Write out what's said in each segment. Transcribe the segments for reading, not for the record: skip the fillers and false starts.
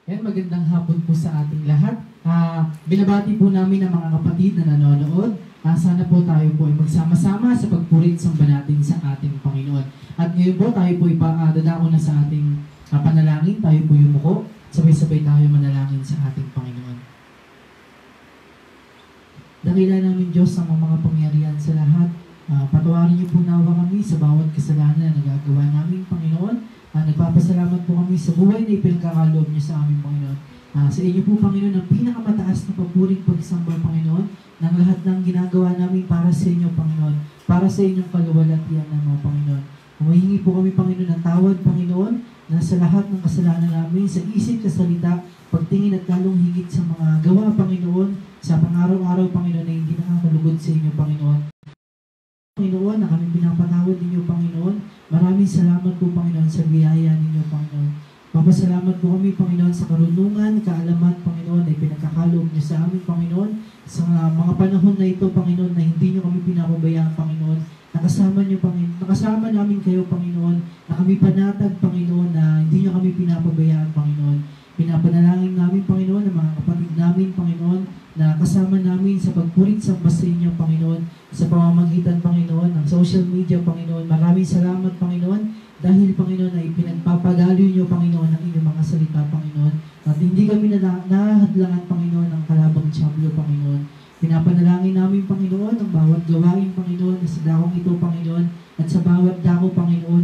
Yan, magandang hapon po sa ating lahat. Binabati po namin ang mga kapatid na nanonood. Sana po tayo po ay magsama-sama sa pagpurit samba natin sa ating Panginoon. At ngayon po tayo po dadako na sa ating panalangin. Tayo po yumuko. Sabay-sabay tayo manalangin sa ating Panginoon. Dakila namin Diyos ang mga pangyarihan sa lahat. Patawarin niyo po nawa kami sa bawat kasalanan na nagagawa namin, Panginoon. Nagpapasalamat po kami sa buhay na ipinagkakaloob niyo sa aming Panginoon. Sa inyo po, Panginoon, ang pinakamataas na papuring pagsamba, Panginoon, ng lahat ng ginagawa namin para sa inyo, Panginoon, para sa inyong kaluwalhatian naman, Panginoon. Humihingi po kami, Panginoon, ng tawad, Panginoon, na sa lahat ng kasalanan namin, sa isip, sa salita, pagtingin at lalong higit sa mga gawa, Panginoon, sa pang-araw-araw, Panginoon, na hindi nakakalugod sa inyo, Panginoon. Panginoon, na kami pinapatawad ninyo, Panginoon. Maraming salamat po, Panginoon, sa biyaya ninyo, Panginoon. Papasalamat po kami, Panginoon, sa karunungan, kaalaman, Panginoon, na ipinagkakaloob niyo sa amin, Panginoon. Sa mga panahon na ito, Panginoon, na hindi niyo kami pinapabayaan, Panginoon. Nakasama niyo, Panginoon. Nakasama namin kayo, Panginoon, na kami panatag, Panginoon, na hindi niyo kami pinapabayaan, Panginoon. Pinapanalangin namin, Panginoon, ang mga kapatid namin, Panginoon, na kasama namin sa pagpurit sa basta inyo, Panginoon, sa pamamagitan, Panginoon, ng social media, Panginoon. Maraming salamat, Panginoon, dahil, Panginoon, ay pinagpapagalo niyo, Panginoon, ang inyong mga salita, Panginoon. At hindi kami nahadlangan, Panginoon, ng kalabang tiyablo, Panginoon. Pinapanalangin namin, Panginoon, ang bawat gawain, Panginoon, sa dakong ito, Panginoon, at sa bawat dako, Panginoon,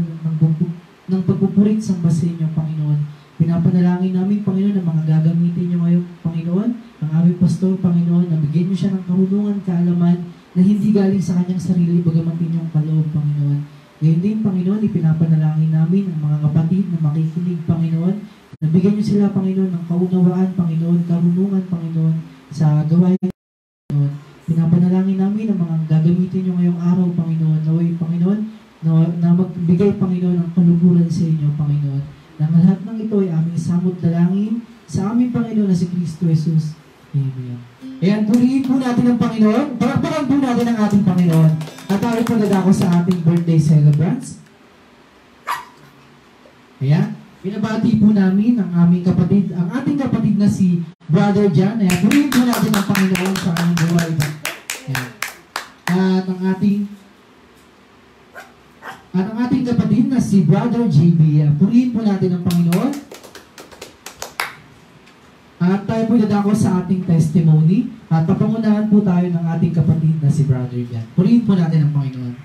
ng pagpupurit sa basta inyo, Panginoon. Pinapanalangin namin, Panginoon, ang mga gagamitin niyo ngayon, Panginoon, ang aming pastor, Panginoon, na bigyan niyo siya ng karunungan, kaalaman, na hindi galing sa kanyang sarili, bagamat inyong kaloob, Panginoon. Ngayon din, Panginoon, ipinapanalangin namin ang mga kapatid na makikinig, Panginoon, na bigyan niyo sila, Panginoon, ng kaunawaan, Panginoon, karunungan, Panginoon, sa gawain, Panginoon. Pinapanalangin namin ang mga gagamitin niyo ngayong araw, Panginoon, naway, Panginoon, na magbigay, Panginoon, ng kaluguran sa inyo, Panginoon. Na lahat ng ito ay aming samot dalangin sa aming Panginoon na si Kristo Jesus. Amen. Ayan, purihin po natin ang Panginoon. Palakpakan po natin ang ating Panginoon. At tayo po dadako sa ating birthday celebrants. Ayan, pinabati po namin ang aming kapatid, ang ating kapatid na si Brother John. Ayan, purihin po natin ang Panginoon sa kanyang buhay. Ayan. At ang ating kapatid na si Brother JB. Purihin po natin ang Panginoon. At tayo po dadako sa ating testimony. At papangunahan po tayo ng ating kapatid na si Brother Jan. Purihin po natin ang Panginoon.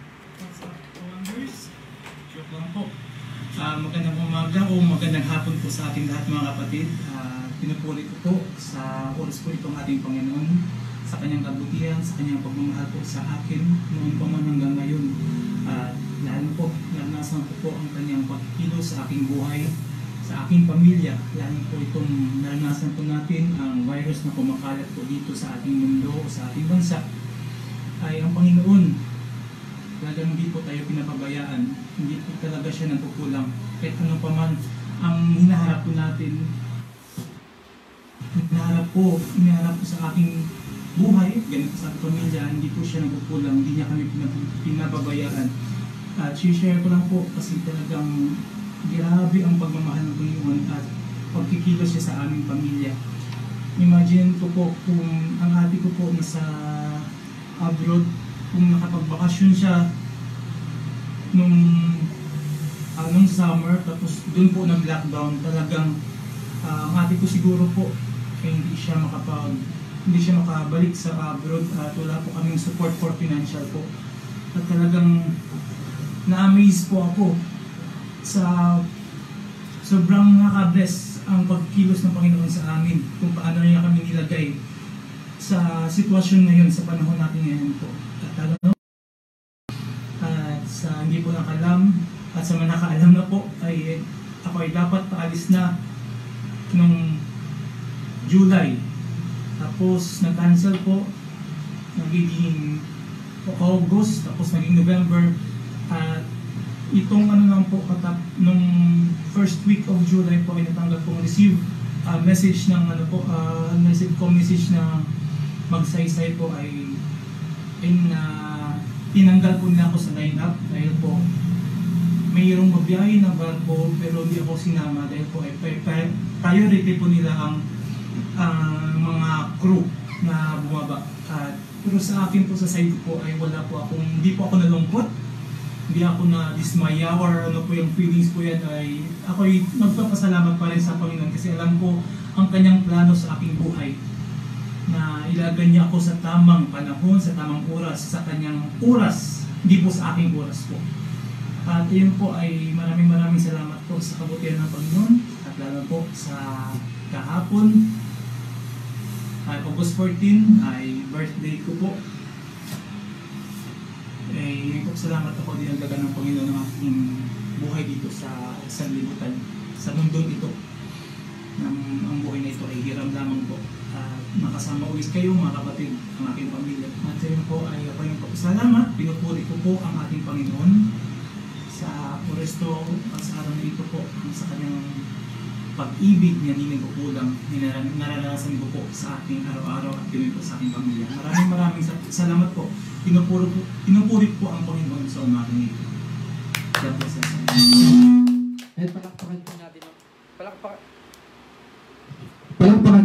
Magandang umaga o magandang hapon po sa ating lahat mga kapatid. Pinupuli ko po sa oras po itong ating Panginoon, sa kanyang kabutihan, sa kanyang pagmamahal po sa akin noon pa man hanggang ngayon. Lalo po, naranasan ko po ang kanyang pagkikilos sa aking buhay, sa aking pamilya. Lalo po itong naranasan po natin ang virus na kumakalat po dito sa ating mundo o sa ating bansa. Ay ang Panginoon, talagang hindi po tayo pinapabayaan. Hindi po talaga siya nagkukulang. Kahit ano pa man ang hinaharap po natin, hinaharap po sa aking buhay, ganito sa ating pamilya, hindi po siya nagkukulang. Hindi niya kami pinapabayaan. At share ko lang po kasi talagang grabe ang pagmamahal ng Panginoon at pagkikilos siya sa aming pamilya. Imagine ko po kung ang ate ko po nasa abroad, kung nakapagbakasyon siya nung summer, tapos doon po nag-lockdown, talagang ang ate ko siguro po hindi siya makabalik sa abroad at wala po kaming support for financial po. At talagang na-amaze po ako sa sobrang nakabless ang pagkilos ng Panginoon sa amin, kung paano niya kami nilagay sa sitwasyon ngayon, sa panahon natin ngayon po. At sa hindi po nakalam at sa mga nakaalam na po ay ako ay dapat paalis na nung July. Tapos nag-cancel po, nagiging August, tapos naging November. At itong lang po nung first week of July po ay natanggap pong receive message ng message na magsaysay po ay tinanggal po nila ako sa line-up dahil po mayroong mabiyahe na barko pero hindi ako sinama dahil po ay priority po nila ang mga crew na bumaba. Pero sa akin po, sa side po ay wala po akong, hindi po ako nalungkot, hindi ako na dismaya or ano po yung feelings po yan, ay ako'y magpapasalamat pa rin sa Panginoon kasi alam ko ang kanyang plano sa aking buhay na ilagay niya ako sa tamang panahon, sa tamang oras, sa kanyang oras, hindi po sa aking oras po. At yun po ay maraming salamat po sa kabutihan ng Panginoon at lalo po sa kahapon ay August 14 ay birthday ko po. Eh, salamat ako dinagdagan ng Panginoon ng aking buhay dito sa sanlibutan, sa mundong ito. Ang buhay na ito ay hiram lamang po. Makasama ulit kayo mga kapatid, ang aking pamilya. At sa yun po ay ako yung salamat, pinupuri ko po ang ating Panginoon sa oresto at sa araw na ito po, sa kanyang pag-ibig niya hindi nagkukulang, naranasan ko po sa aking araw-araw at pinuwi po sa aking pamilya. Maraming salamat po. Pinupuri po ang Panginoon sa umaga nito. God bless us. At palakpakan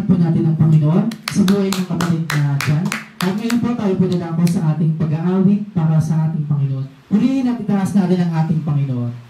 po natin ang Panginoon sa buhay ng kapatid na dyan. At ngayon po tayo po nilako sa ating pag-aawit para sa ating Panginoon. Huliin at itaas natin ang ating Panginoon.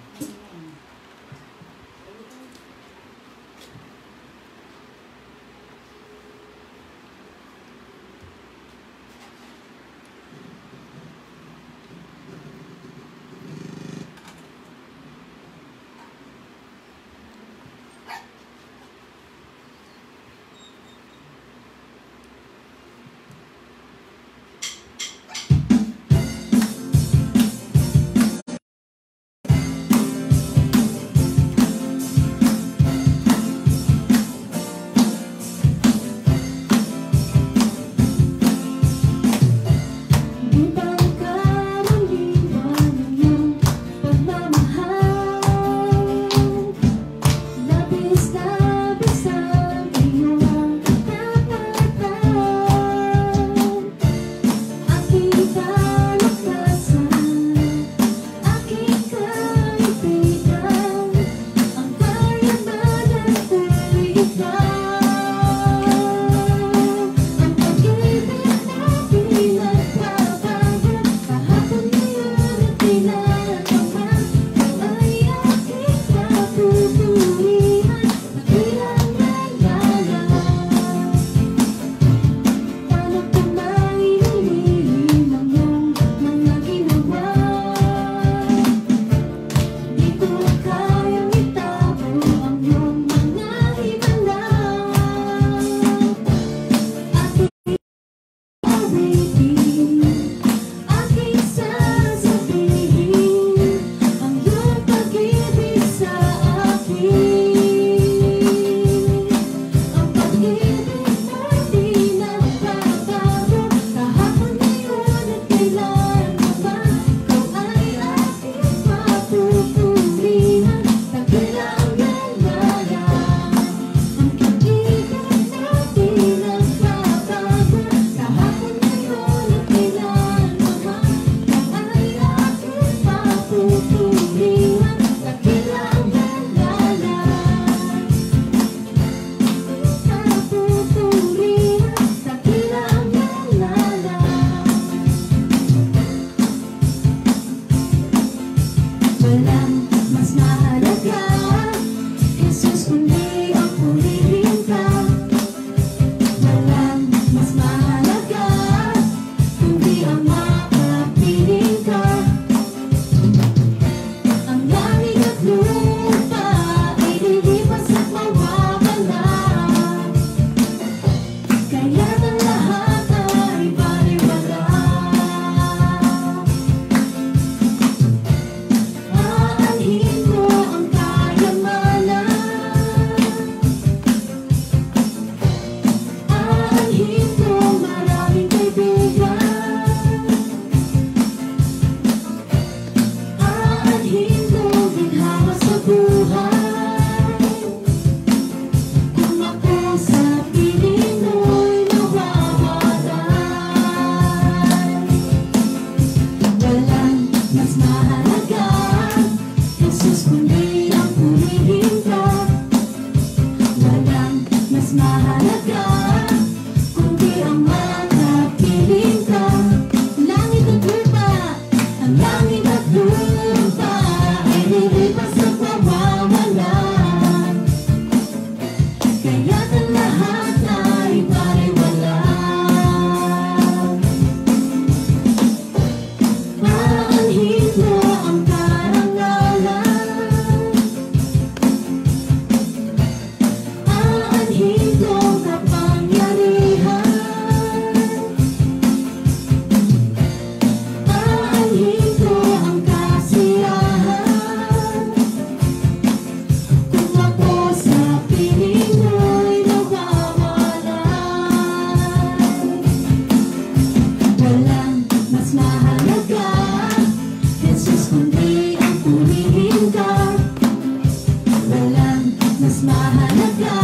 mahalaga,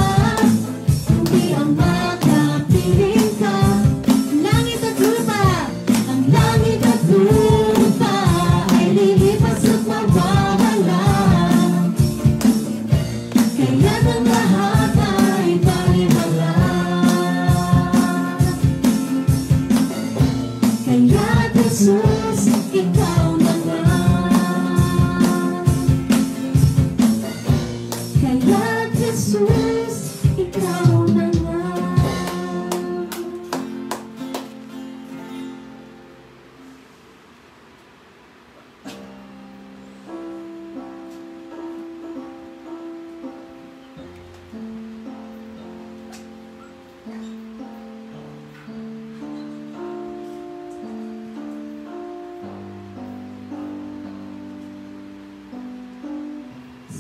kundi ang makapiling ka. Langit at lupa, ang langit at lupa ay lilipas at mawawala. Kaya't ang lahat ay baliwala. Kaya't Jesus, ikaw na nga. Kaya't Jesus, ikaw na nga.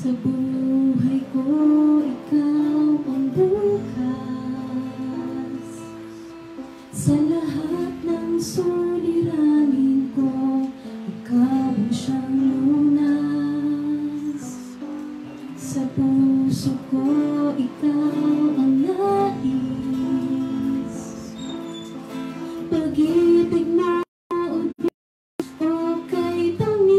Sa buhay ko, ikaw ang bukas. Sa lahat ng suliranin ko, ikaw ang siyang lunas. Sa puso ko, ikaw ang nais. Pag-ibig mo, o kay tamis.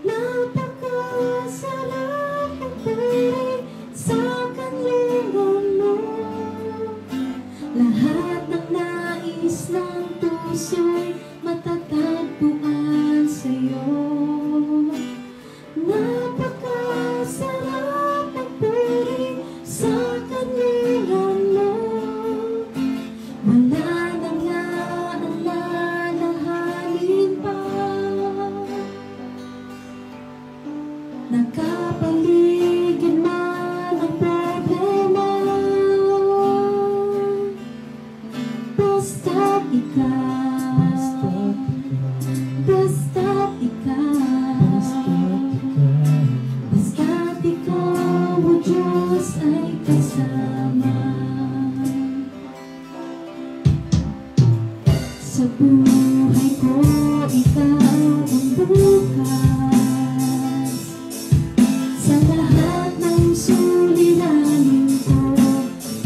Napakasarap magpili sa kanlungan mo. Lahat ng nais ng puso'y matatagpuan sa'yo. Napakasarap magpili sa kanlungan mo. Wala nang naalalahanin pa. Nakapaligid man ang problema, basta't ikaw, basta't ikaw, basta't ikaw, o Diyos, ay kasama. Sa buhay ko, ikaw ang bukas. Sa lahat ng suliranin ko,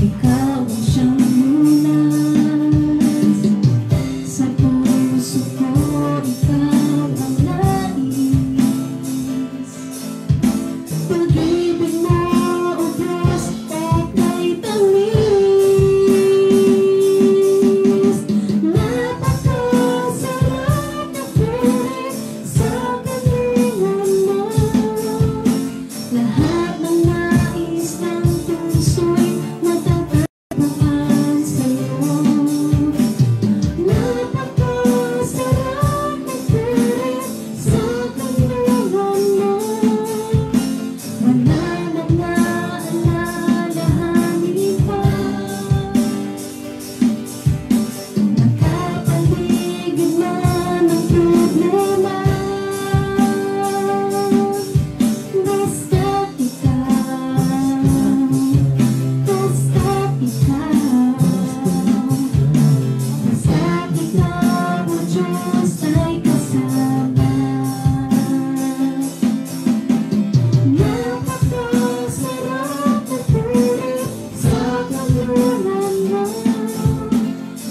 ikaw ang siyang lunas. Sa puso ko, ikaw ang nais. Pag-ibig mo, o Diyos, ay tamis. Napakasarap na puri sa kanlungan mo. Lahat ng nais ng puso'y matatagpuan sa'yo. Napakasarap na puri sa kanlungan mo. Wala nang naalalahanin pa. Nakapaligid man ang problema, basta't ikaw, basta't ikaw, basta't ikaw, o Diyos, ay kasama. Napakasarap na puri sa kanlungan mo.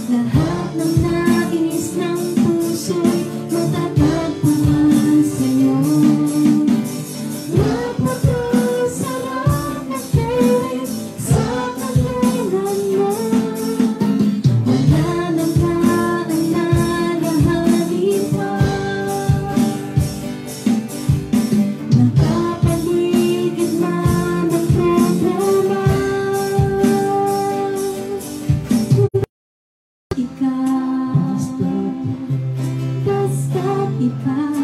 Lahat ng nais ng puso'y matatagpuan sa'yo. Napakasarap na puri sa kanlungan mo. Wala nang naalalahanin pa. Nakapaligid man ang problema, ikaw, basta't ikaw,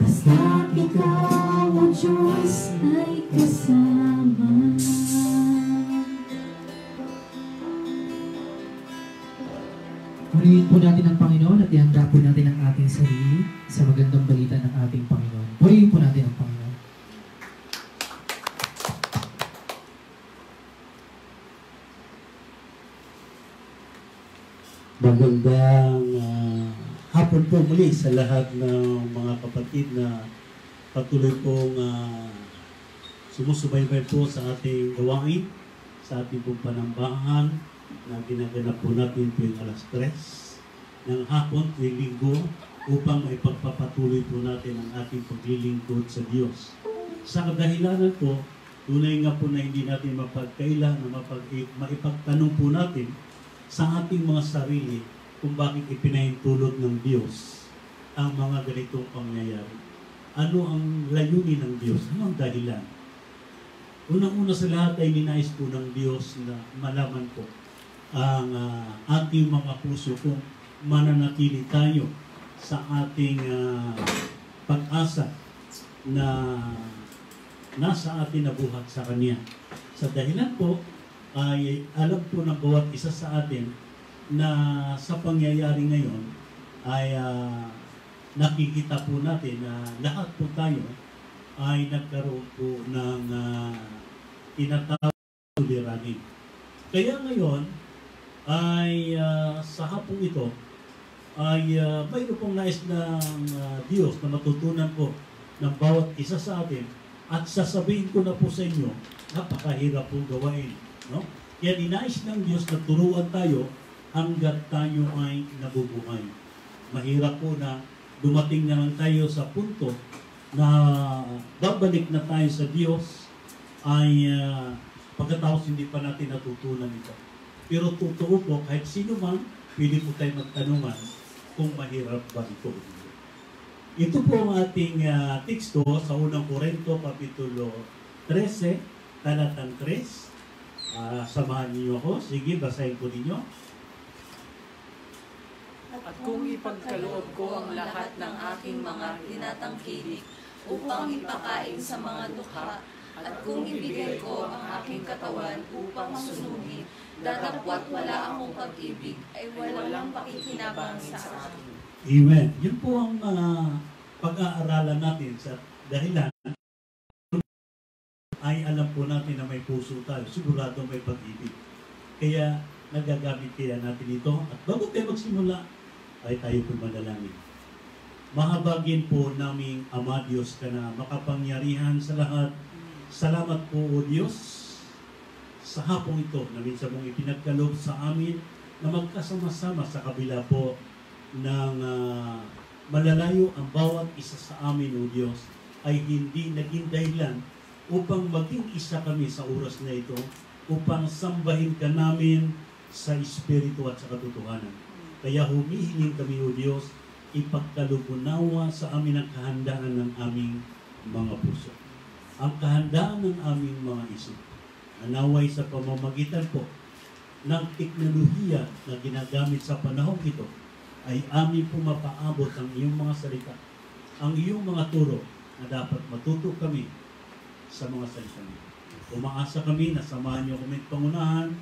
basta't ikaw, o Diyos, ay kasama. Purihin po natin ang Panginoon at ihanda po natin ang ating sarili sa magandang balita ng ating Panginoon. Purihin po natin ang Panginoon. Magandang hapon po muli sa lahat ng mga kapatid na patuloy pong sumusubaybay po sa ating gawain, sa ating pong panambahan na ginaganap po natin tuwing alas 3 ng hapon, tuwing linggo, upang maipagpapatuloy po natin ang ating paglilingkod sa Diyos. Sa kadahilanan po, tunay nga po na hindi natin mapagkaila na maipagtanong po natin sa ating mga sarili kung bakit ipinahintulot ng Diyos ang mga ganitong pangyayari. Ano ang layunin ng Diyos? Ano ang dahilan? Unang-una sa lahat ay ninais po ng Diyos na malaman po ang ating mga puso kung mananatili tayo sa ating pag-asa na nasa atin na buhat sa Kanya. Sa dahilan po ay alam po ng bawat isa sa atin na sa pangyayari ngayon ay nakikita po natin na lahat po tayo ay nagkaroon po ng tinatawag na suliranin. Kaya ngayon ay sa hapong ito ay mayroon pong nais ng Diyos na matutunan po ng bawat isa sa atin at sasabihin ko na po sa inyo, napakahirap po gawain. No? Kaya ninais ng Diyos na turuan tayo hanggat tayo ay nabubuhay. Mahirap po na dumating na lang tayo sa punto na babalik na tayo sa Diyos ay pagkatapos hindi pa natin natutunan ito. Pero totoo po, kahit sino man, pwede po tayo magtanungan kung mahirap ba ito. Ito po ang ating teksto sa unang Korinto, Kapitulo 13, talatang 3. Samahan niyo ako. Sige, basahin ko ninyo. At kung ipagkaloob ko ang lahat ng aking mga tinatangkilik upang ipakain sa mga dukha, at kung ibigay ko ang aking katawan upang sunugin, datapwat wala akong pag-ibig, ay walang pakikinabang sa akin. Amen. Yun po ang pag-aaralan natin sa dahilan ay alam po natin na may puso tayo, sigurado may pag-ibig. Kaya nagagamit kaya natin ito at bago tayo magsimula ay tayo po manalangin. Mahabagin po naming Ama Diyos ka na makapangyarihan sa lahat. Salamat po o Diyos sa hapong ito na minsan mong ipinagkaloob sa amin na magkasama-sama sa kabila po ng malalayo ang bawat isa sa amin o Diyos ay hindi naging dahilan upang maging isa kami sa oras na ito upang sambahin ka namin sa Espiritu at sa katotohanan. Kaya humihiling kami o Diyos, ipagkalupunawa sa amin ang kahandaan ng aming mga puso. Ang kahandaan ng aming mga isip. Naway sa pamamagitan po ng teknolohiya na ginagamit sa panahon ito, ay amin po mapaabot ang iyong mga salita, ang iyong mga turo na dapat matuto kami sa mga salita niyo. Umaasa kami na samahan niyo kami pangunahan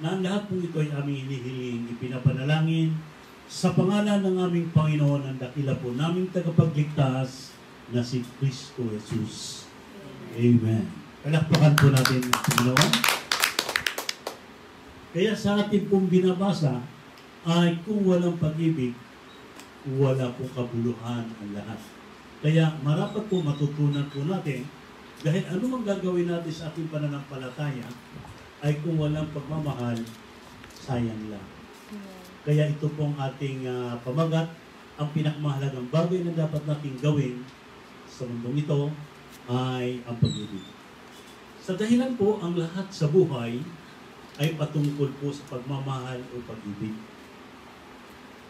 na ang lahat po ito ay aming hinihiling, ipinapanalangin sa pangalan ng aming Panginoon, ang dakila po naming tagapagligtas na si Kristo Jesus. Amen. Palakpakan po natin ang Panginoon. Kaya sa ating pong binabasa ay kung walang pag-ibig, wala pong kabuluhan ang lahat. Kaya marapat po matutunan po natin dahil ano mang gagawin natin sa ating pananampalataya ay kung walang pagmamahal, sayang lang. Kaya ito pong ating pamagat, ang pinakamahalagang bagay na dapat nating gawin sa mundong ito ay ang pag-ibig. Sa dahilan po, ang lahat sa buhay ay patungkol po sa pagmamahal o pag-ibig.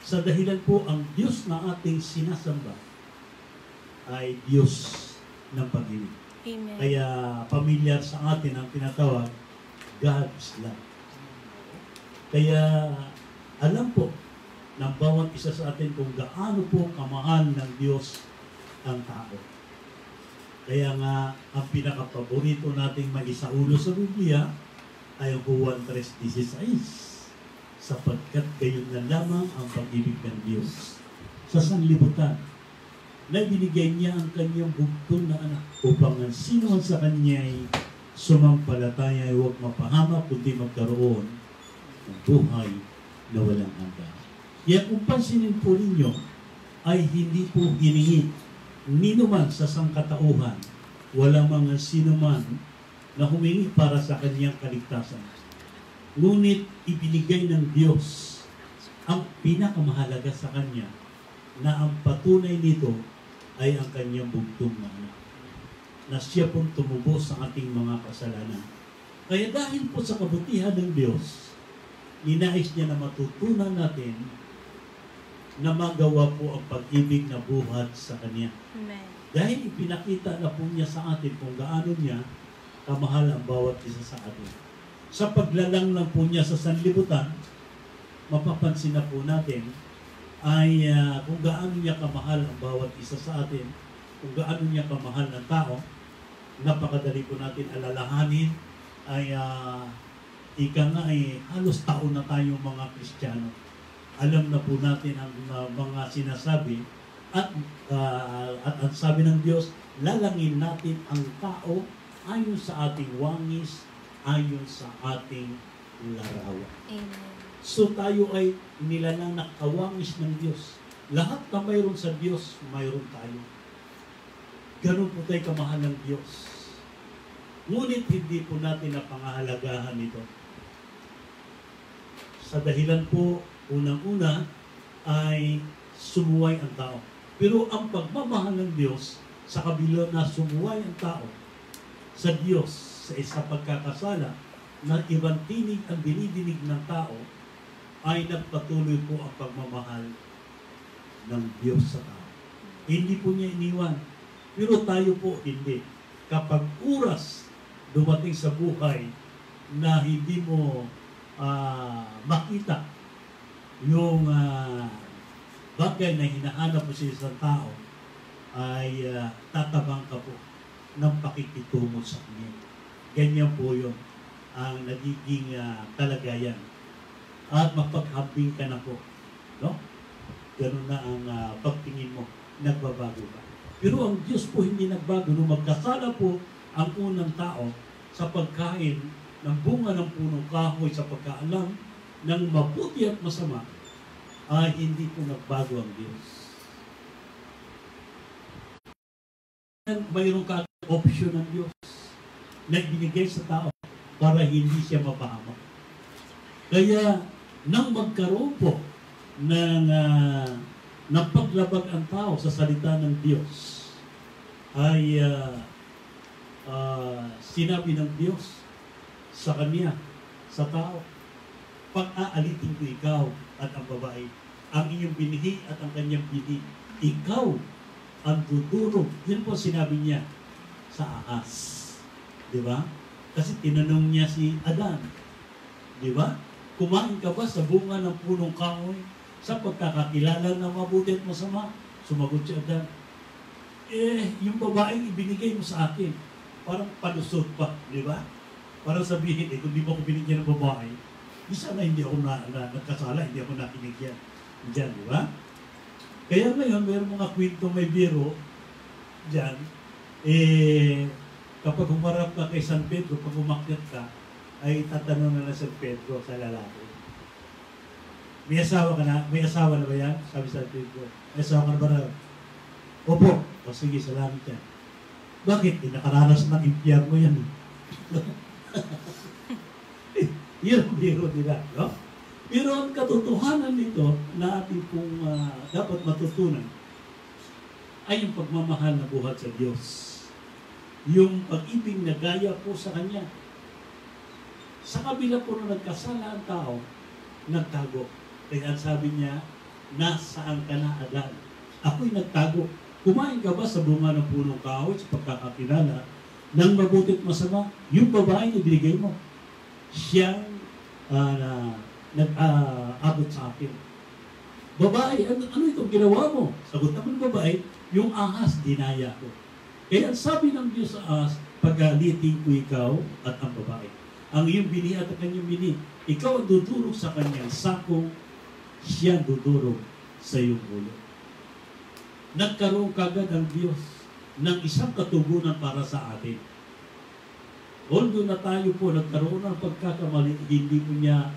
Sa dahilan po, ang Diyos na ating sinasamba ay Diyos ng pag-ibig. Amen. Kaya pamilyar sa atin ang tinatawag God's love. Kaya alam po ng bawat isa sa atin kung gaano po kamahal ng Diyos ang tao. Kaya nga ang pinakapaborito nating maisaulo sa Biblia ay Juan 3:16, sapagkat gayon na lamang ang pag-ibig ng Diyos sa sanlibutan na binigay niya ang kanyang bugtong na anak upang ang sino man sa kanya'y sumampalataya ay huwag mapahamak kundi magkaroon ng buhay na walang hanggan. Kaya kung pansinin po ninyo ay hindi po hiningi ninuman sa sangkatauhan. Walang mga sinuman na humingi para sa kanyang kaligtasan. Ngunit ibinigay ng Diyos ang pinakamahalaga sa kanya, na ang patunay nito ay ang kanyang bugtong na anak, na siya pong tumubos sa ating mga kasalanan. Kaya dahil po sa kabutihan ng Diyos, ninais niya na matutunan natin na magawa po ang pag-ibig na buhat sa Kanya. Amen. Dahil ipinakita na po niya sa atin kung gaano niya kamahal ang bawat isa sa atin. Sa paglalang lang po niya sa sanlibutan, mapapansin na po natin ay kung gaano niya kamahal ang bawat isa sa atin, kung gaano niya kamahal ng tao. Napakadali po natin alalahanin ay ika nga ay halos taon na tayong mga Kristiyano. Alam na po natin ang mga sinasabi at ang sabi ng Diyos, lalangin natin ang tao ayon sa ating wangis, ayon sa ating larawan. Amen. So tayo ay nilalang na kawangis ng Diyos. Lahat na mayroon sa Diyos, mayroon tayo. Ganun po tayo kamahal ng Diyos. Ngunit hindi po natin napangahalagahan ito. Sa dahilan po, unang-una, ay sumuway ang tao. Pero ang pagmamahal ng Diyos, sa kabila na sumuway ang tao sa Diyos, sa isang pagkakasala, na ibang tinig ang dinidinig ng tao, ay nagpatuloy po ang pagmamahal ng Diyos sa tao. Hindi po niya iniwan. Pero tayo po hindi. Kapag oras dumating sa buhay na hindi mo makita yung bagay na hinahanap mo sa isang tao, ay tatabang ka po ng pakikitungo sa kanya. Ganyan po yun ang nagiging kalagayan. At mapaghambing ka na po. No? Ganun na ang pagtingin mo. Nagbabago ka. Pero ang Diyos po hindi nagbago. Nung magkasala po ang unang tao sa pagkain ng bunga ng punong kahoy, sa pagkaalam ng mabuti at masama, ay hindi po nagbago ang Diyos. Mayroon ka option ng Diyos na ibinigay sa tao para hindi siya mapahamak. Kaya nang magkaroon po ng paglabag ang tao sa salita ng Diyos, ay sinabi ng Diyos sa kanya, sa tao, pag-aalitin ko ikaw at ang babae, ang inyong binihi at ang kanyang bini, ikaw ang tutulog. Yun po sinabi niya sa ahas. Di ba? Kasi tinanong niya si Adan. Di ba? Kumain ka ba sa bunga ng punong kahoy sa pagkakakilala ng mabuti at masama? Sumagot si Adan, yung babaeng ibinigay mo sa akin, parang palusot pa, di ba? Parang sabihin, kung di mo ako binigyan ng babae, di sana hindi ako nagkasala, hindi ako nakinigyan. Diyan, di ba? Kaya ngayon, mayroong mga kwento may biro diyan, kapag humarap ka kay San Pedro, pag umakyat ka, ay tatanong na San Pedro sa lalaki. May asawa ka na? May asawa na ba yan? Sabi San Pedro. May asawa ka na ba na? Opo. O sige, salamat yan. Bakit? Nakaranas ng impyerno yan. Yun ang biro nila. No? Pero ang katotohanan nito na ating pong dapat matutunan ay yung pagmamahal na buhat sa Diyos. Yung pag-ibig na gaya po sa Kanya. Sa kabila po na nagkasala ang tao, nagtago. Kaya sabi niya, nasaan ka na, Adan? Ako'y nagtago. Kumain ka ba sa bunga ng punong kahoy sa pagkakakilala ng mabuti at masama? Yung babae na binigay mo, siyang nag-abot sa akin. Babae, ano itong ginawa mo? Sagot naman babae, yung ahas, dinaya ko. Kaya sabi ng Diyos sa ahas, pagalitin ko ikaw at ang babae. Ang iyong bini at ang kanyang bini, ikaw ang dudurog sa kanyang sakong, siya dudurog sa iyong ulo. Nagkaroon kagad ang Diyos ng isang katugunan para sa atin. Although na tayo po nagkaroon ng pagkakamali, hindi po niya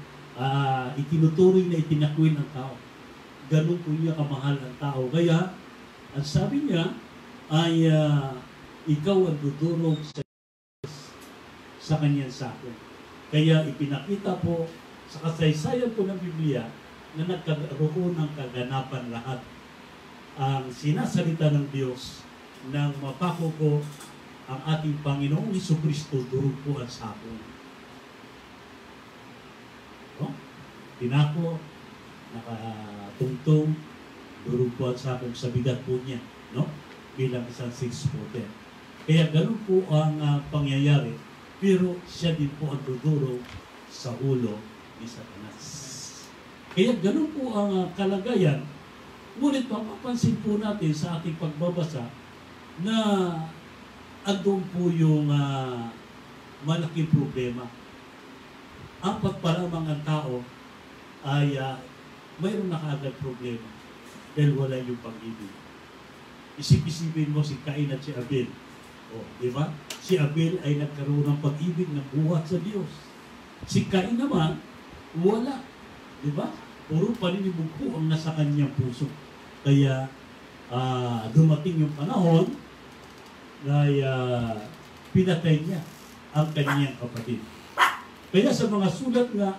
itinuturing na itinakwil ang tao. ganun po niya kamahal ang tao. Kaya, ang sabi niya ay ikaw ang dudurog sa kanyang sakop. Kaya ipinakita po sa kasaysayan po ng Biblia na nagkaroon ng kaganapan lahat. Ang sinasalita ng Diyos ng mapako ko ang ating Panginoong Jesucristo, durog po ang sakop. No? Tinako, nakatungtong, durog po ang sakop sa bigat po niya, no? Bilang isang 6'4". Kaya ganun po ang pangyayari, pero siya din po ang dudurog sa ulo ni Satanas. Kaya ganun po ang kalagayan. Ngunit mapapansin po natin sa ating pagbabasa na andun po yung malaking problema. Apat pa lamang ang tao ay mayroon na kaagad problema dahil wala yung pag-ibig. Isip-isipin mo si Cain at si Abel. O, di ba? Si Abel ay nagkaroon ng pag-ibig ng buhat sa Diyos. Si Cain naman, wala. Di ba? Puro paninibog po ang nasa kanyang puso. Kaya dumating yung panahon na pinatay niya ang kanyang kapatid. Kaya sa mga sulat nga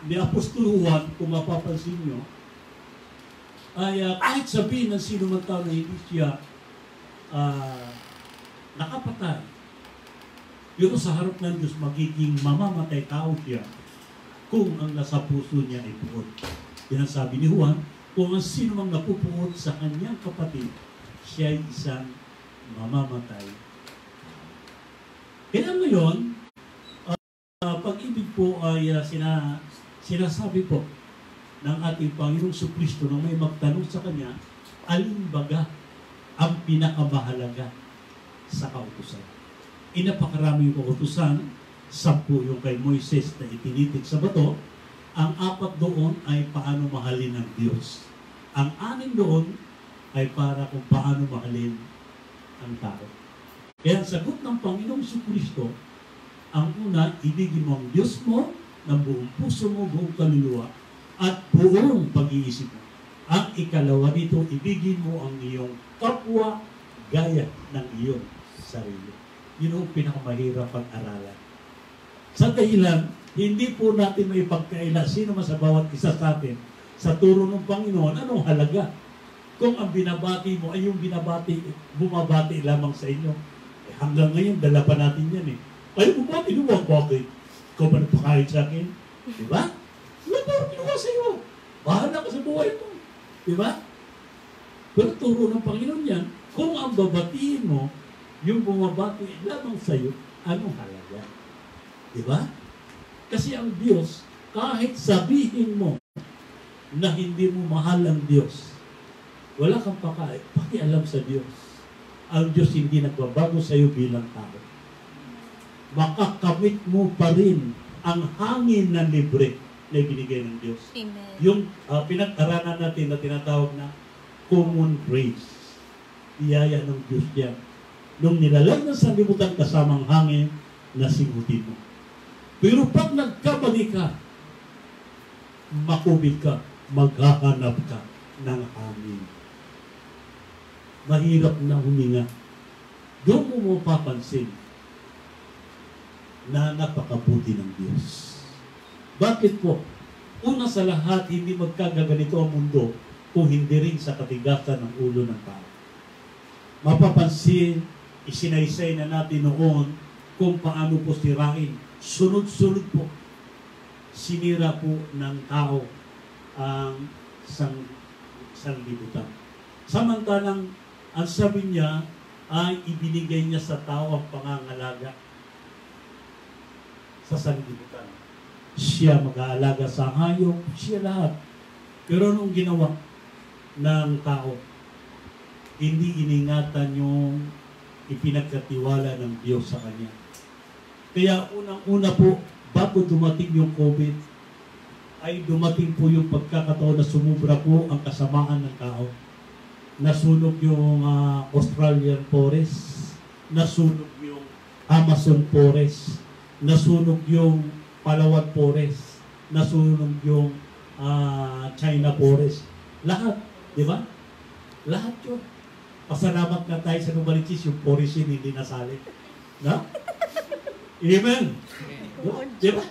ni Apostol Juan, kung mapapansin nyo, ay kahit sabihin ng sino man tao na hindi siya nakapatay, pero sa harap ng Diyos magiging mamamatay tao siya kung ang nasa puso niya ay buod. Yan ang sabi ni Juan, kung ang sino mang napupuot sa kanyang kapatid, siya ay isang mamamatay. Kaya ngayon, pag-ibig po ay sinasabi po ng ating Panginoong Jesucristo na may magtanong sa Kanya, alin baga ang pinakamahalaga sa kautusan? Napakarami yung kautusan, 10 yung kay Moises na itinitik sa bato, ang 4 doon ay paano mahalin ng Diyos. Ang 6 doon ay para kung paano mahalin ang tao. Kaya ang sagot ng Panginoong Jesucristo, ang una, ibigin mo ang Diyos mo ng buong puso mo, buong kaluluwa, at buong pag-iisip mo. Ang ikalawa dito, ibigin mo ang iyong kapwa gaya ng iyong sarili. Yun ang pinakamahirap pag-aralan. Sa dahilan, hindi po natin may pagkaila sino man sa bawat isa sa atin sa turo ng Panginoon, anong halaga? Kung ang binabati mo ay yung bumabati lamang sa inyo. Hanggang ngayon, dala pa natin yan eh. Ayaw mo ba, tinuwag bakit? Ikaw ba nagpakain sa akin? Diba? Wala ba, tinuwag sa iyo. Bahala ka sa buhay mo. Diba? Pero turo ng Panginoon yan, kung ang babatiin mo, yung bumabati lamang sa iyo, anong halaga? Diba? Kasi ang Diyos, kahit sabihin mo na hindi mo mahal ang Diyos, wala kang pakialam sa Diyos. Ang Diyos hindi nagbabago sa iyo bilang tao. Makakamit mo pa rin ang hangin na libre na ibinigay ng Diyos. Amen. Yung pinag-aralan natin na tinatawag na common grace. Iyaya ng Diyos yan. Nung nilalay ng sanlibutan kasamang hangin, nasimutin mo. Pero pag nagkamali ka, makubig ka, maghahanap ka ng hangin. Mahirap na huminga. Doon mo mapapansin na napakabuti ng Diyos. Bakit po? Una sa lahat, hindi magkagaganito ang mundo kung hindi rin sa katigasan ng ulo ng tao. Mapapansin, isinaysay na natin noon kung paano po sirain. Sunod-sunod po, sinira po ng tao ang sanlibutan. Samantalang, ang sabi niya ay ibinigay niya sa tao ang pangangalaga sa sanlibutan. Siya mag-aalaga sa hayop, siya lahat. Pero nung ginawa ng tao, hindi iningatan yung ipinagkatiwala ng Diyos sa kanya. Kaya unang-una po, bago dumating yung COVID, ay dumating po yung pagkakataon na sumubra po ang kasamaan ng tao. Nasunog yung Australian forest, nasunog yung Amazon forest, nasunog yung Palawan forest, nasunog yung China forest. Lahat. Di ba? Lahat yun. Pasalamat nga tayo sa Numaliches, yung Porisin hindi nasali. No? Amen. No? Di ba?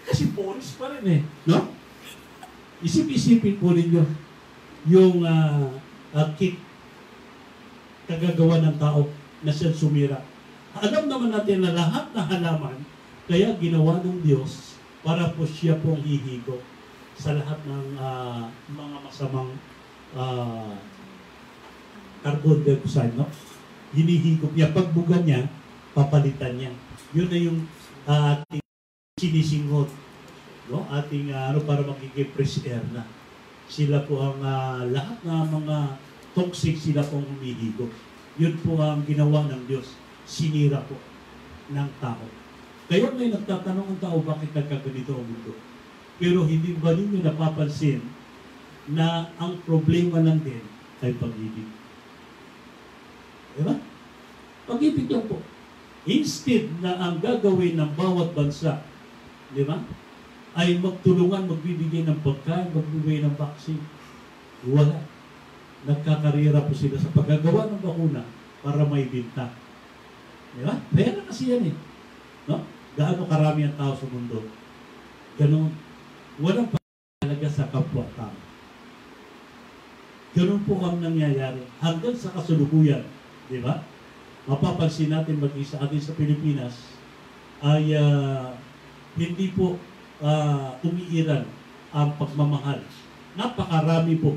Kasi Poris pa rin eh. No? Isip-isipin po ninyo yung kagagawa ng tao na siya sumira. Alam naman natin na lahat na halaman, kaya ginawa ng Diyos para po siya pong hihigo sa lahat ng mga masamang carbon dioxide, no? Hinihigop niya. Pagbuga niya, papalitan niya. Yun na yung ating sinisingot, no? Ating para magiging fresh air na. Sila po ang lahat na mga toxic, sila pong humihigop. Yun po ang ginawa ng Diyos. Sinira po ng tao. Kaya may nagtatanong ang tao, bakit nagkaganito ang mundo? Pero hindi ba ninyo napapansin na ang problema lang din ay pag-ibig? Diba? Pag-ibig lang po. Instead na ang gagawin ng bawat bansa, di ba, ay magtulungan, magbibigay ng pagkain, magbibigay ng vaccine. Wala. Nagkakarera po sila sa paggagawa ng bakuna para may binta. Di ba? Pera kasi yan eh. No? Gaano karami ang tao sa mundo. Ganun. Walang pagkakalaga sa kapwa-tao. Ganun po ang nangyayari. Hanggang sa kasulukuyan. Di ba? Mapapansin natin maging sa atin sa Pilipinas ay hindi po umiiral ang pagmamahal. Napakarami po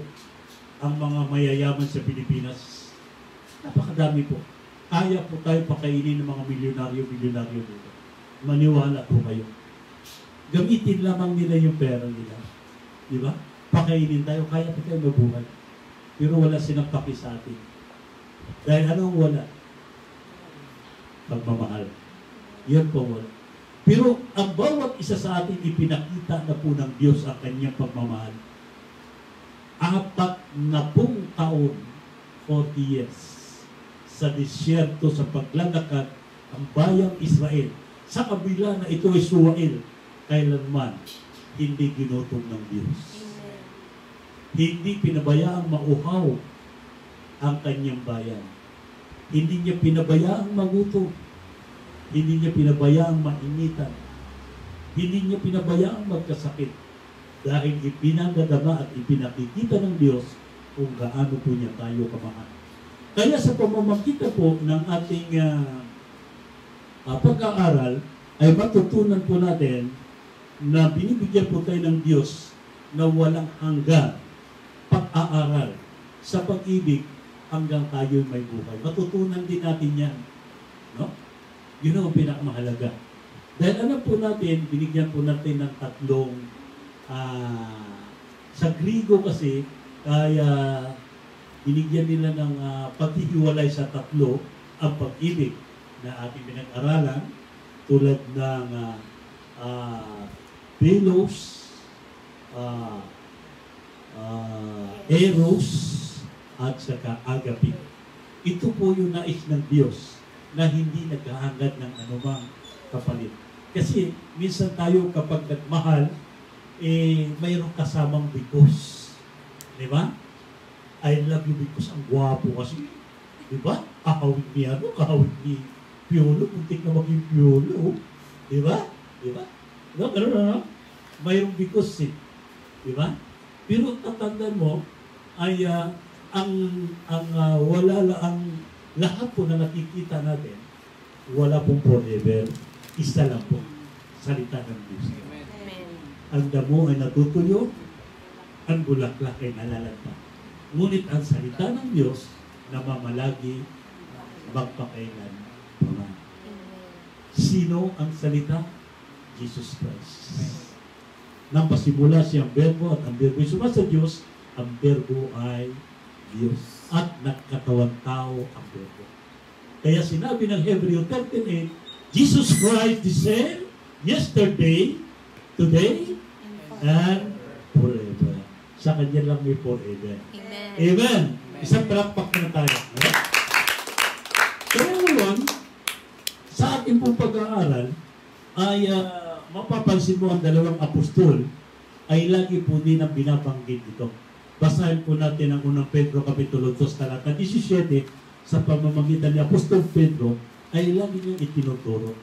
ang mga mayayaman sa Pilipinas. Napakadami po. Kaya po tayo pakainin ng mga milyonaryo dito. Maniwala po kayo. Gamitin lamang nila yung pera nila. Di ba? Pakainin tayo, kaya po tayo mabuhay. Pero wala silang paki sa atin. Dahil anong wala? Pagmamahal. Yan po wala. Pero ang bawat isa sa atin ipinakita na po ng Diyos ang kanyang pagmamahal. 40 taon, 40 years, sa disyerto, sa paglalakad, ang bayang Israel, sa kabila na ito ay suwail, kailanman hindi ginutom ng Diyos. Amen. Hindi pinabayaang mauhaw ang kanyang bayan. Hindi niya pinabayaang magutom. Hindi niya pinabayaang mainitan. Hindi niya pinabayaang magkasakit. Dahil ipinangadama at ipinakikita ng Diyos kung gaano po niya tayo kamahal. Kaya sa pamamagitan po ng ating pag-aaral, ay matutunan po natin na binibigyan po tayo ng Diyos na walang hanggan pag-aaral sa pag-ibig hanggang tayo may buhay. Matutunan din natin yan. No? Yun ang pinakamahalaga. Dahil alam po natin, binigyan po natin ng tatlong sa Griego kasi, kaya binigyan nila ng paghihiwalay sa tatlo ang pag-ibig na ating pinag-aralan tulad ng Philos, Eros, at saka Agape. Ito po yung nais ng Diyos na hindi naghahangad ng anumang kapalit. Kasi minsan tayo kapag nagmahal, mayroong kasamang because. Di ba? I love you because ang gwapo kasi. Di ba? Kahawig ni kahawig ni Piolo, puntik na maging Piolo. Di ba? Di ba? No, no. Mayroong because eh. Di ba? Pero tatandaan mo, ay ang lahat po na nakikita natin, wala pong forever. Isa lang po. Salita ng Diyos. Amen. Ang damo ay natutuyo, ang bulaklak ay nalalanta. Ngunit ang salita ng Diyos na mamalagi magpakailan. Sino ang salita? Jesus Christ. Nang pasimula siyang berbo at ang berbo ay suma sa Diyos, ang berbo ay Diyos. At nagkatawang tao ang berbo. Kaya sinabi ng Hebreo 13:8, Jesus Christ the same yesterday, today, and forever. Sa Kanya lang may forever. Amen. Amen. Isang palakpak na tayo. Kaya ngayon, sa ating pong pag-aaral, ay mapapansin mo ang dalawang apostol ay lagi po din ang binabanggit ito. Basahin po natin ang unang Pedro Kapitulo 2, talata 17, sa pamamagitan ni Apostol Pedro ay lagi niyang itinuturo.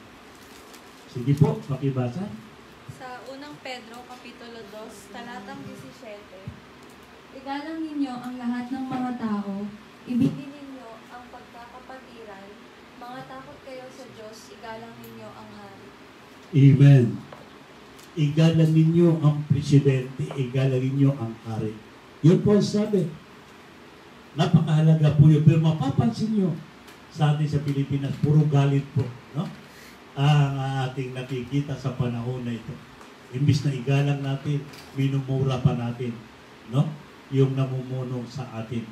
Sige po, makibasa. Sa unang Pedro, Kapitulo 2, talatang 17, igalang ninyo ang lahat ng mga tao, ibigin ninyo ang pagkakapatiran, mga takot kayo sa Diyos, igalang ninyo ang hari. Amen. Igalang ninyo ang presidente, igalang ninyo ang hari. Yun po ang sabi. Napakahalaga po yun. Pero mapapansin nyo, sa atin sa Pilipinas, puro galit po. No? Ang ating nakikita sa panahon na ito. Imbis na igalang natin, minumura pa natin. No? Yung namumuno sa atin.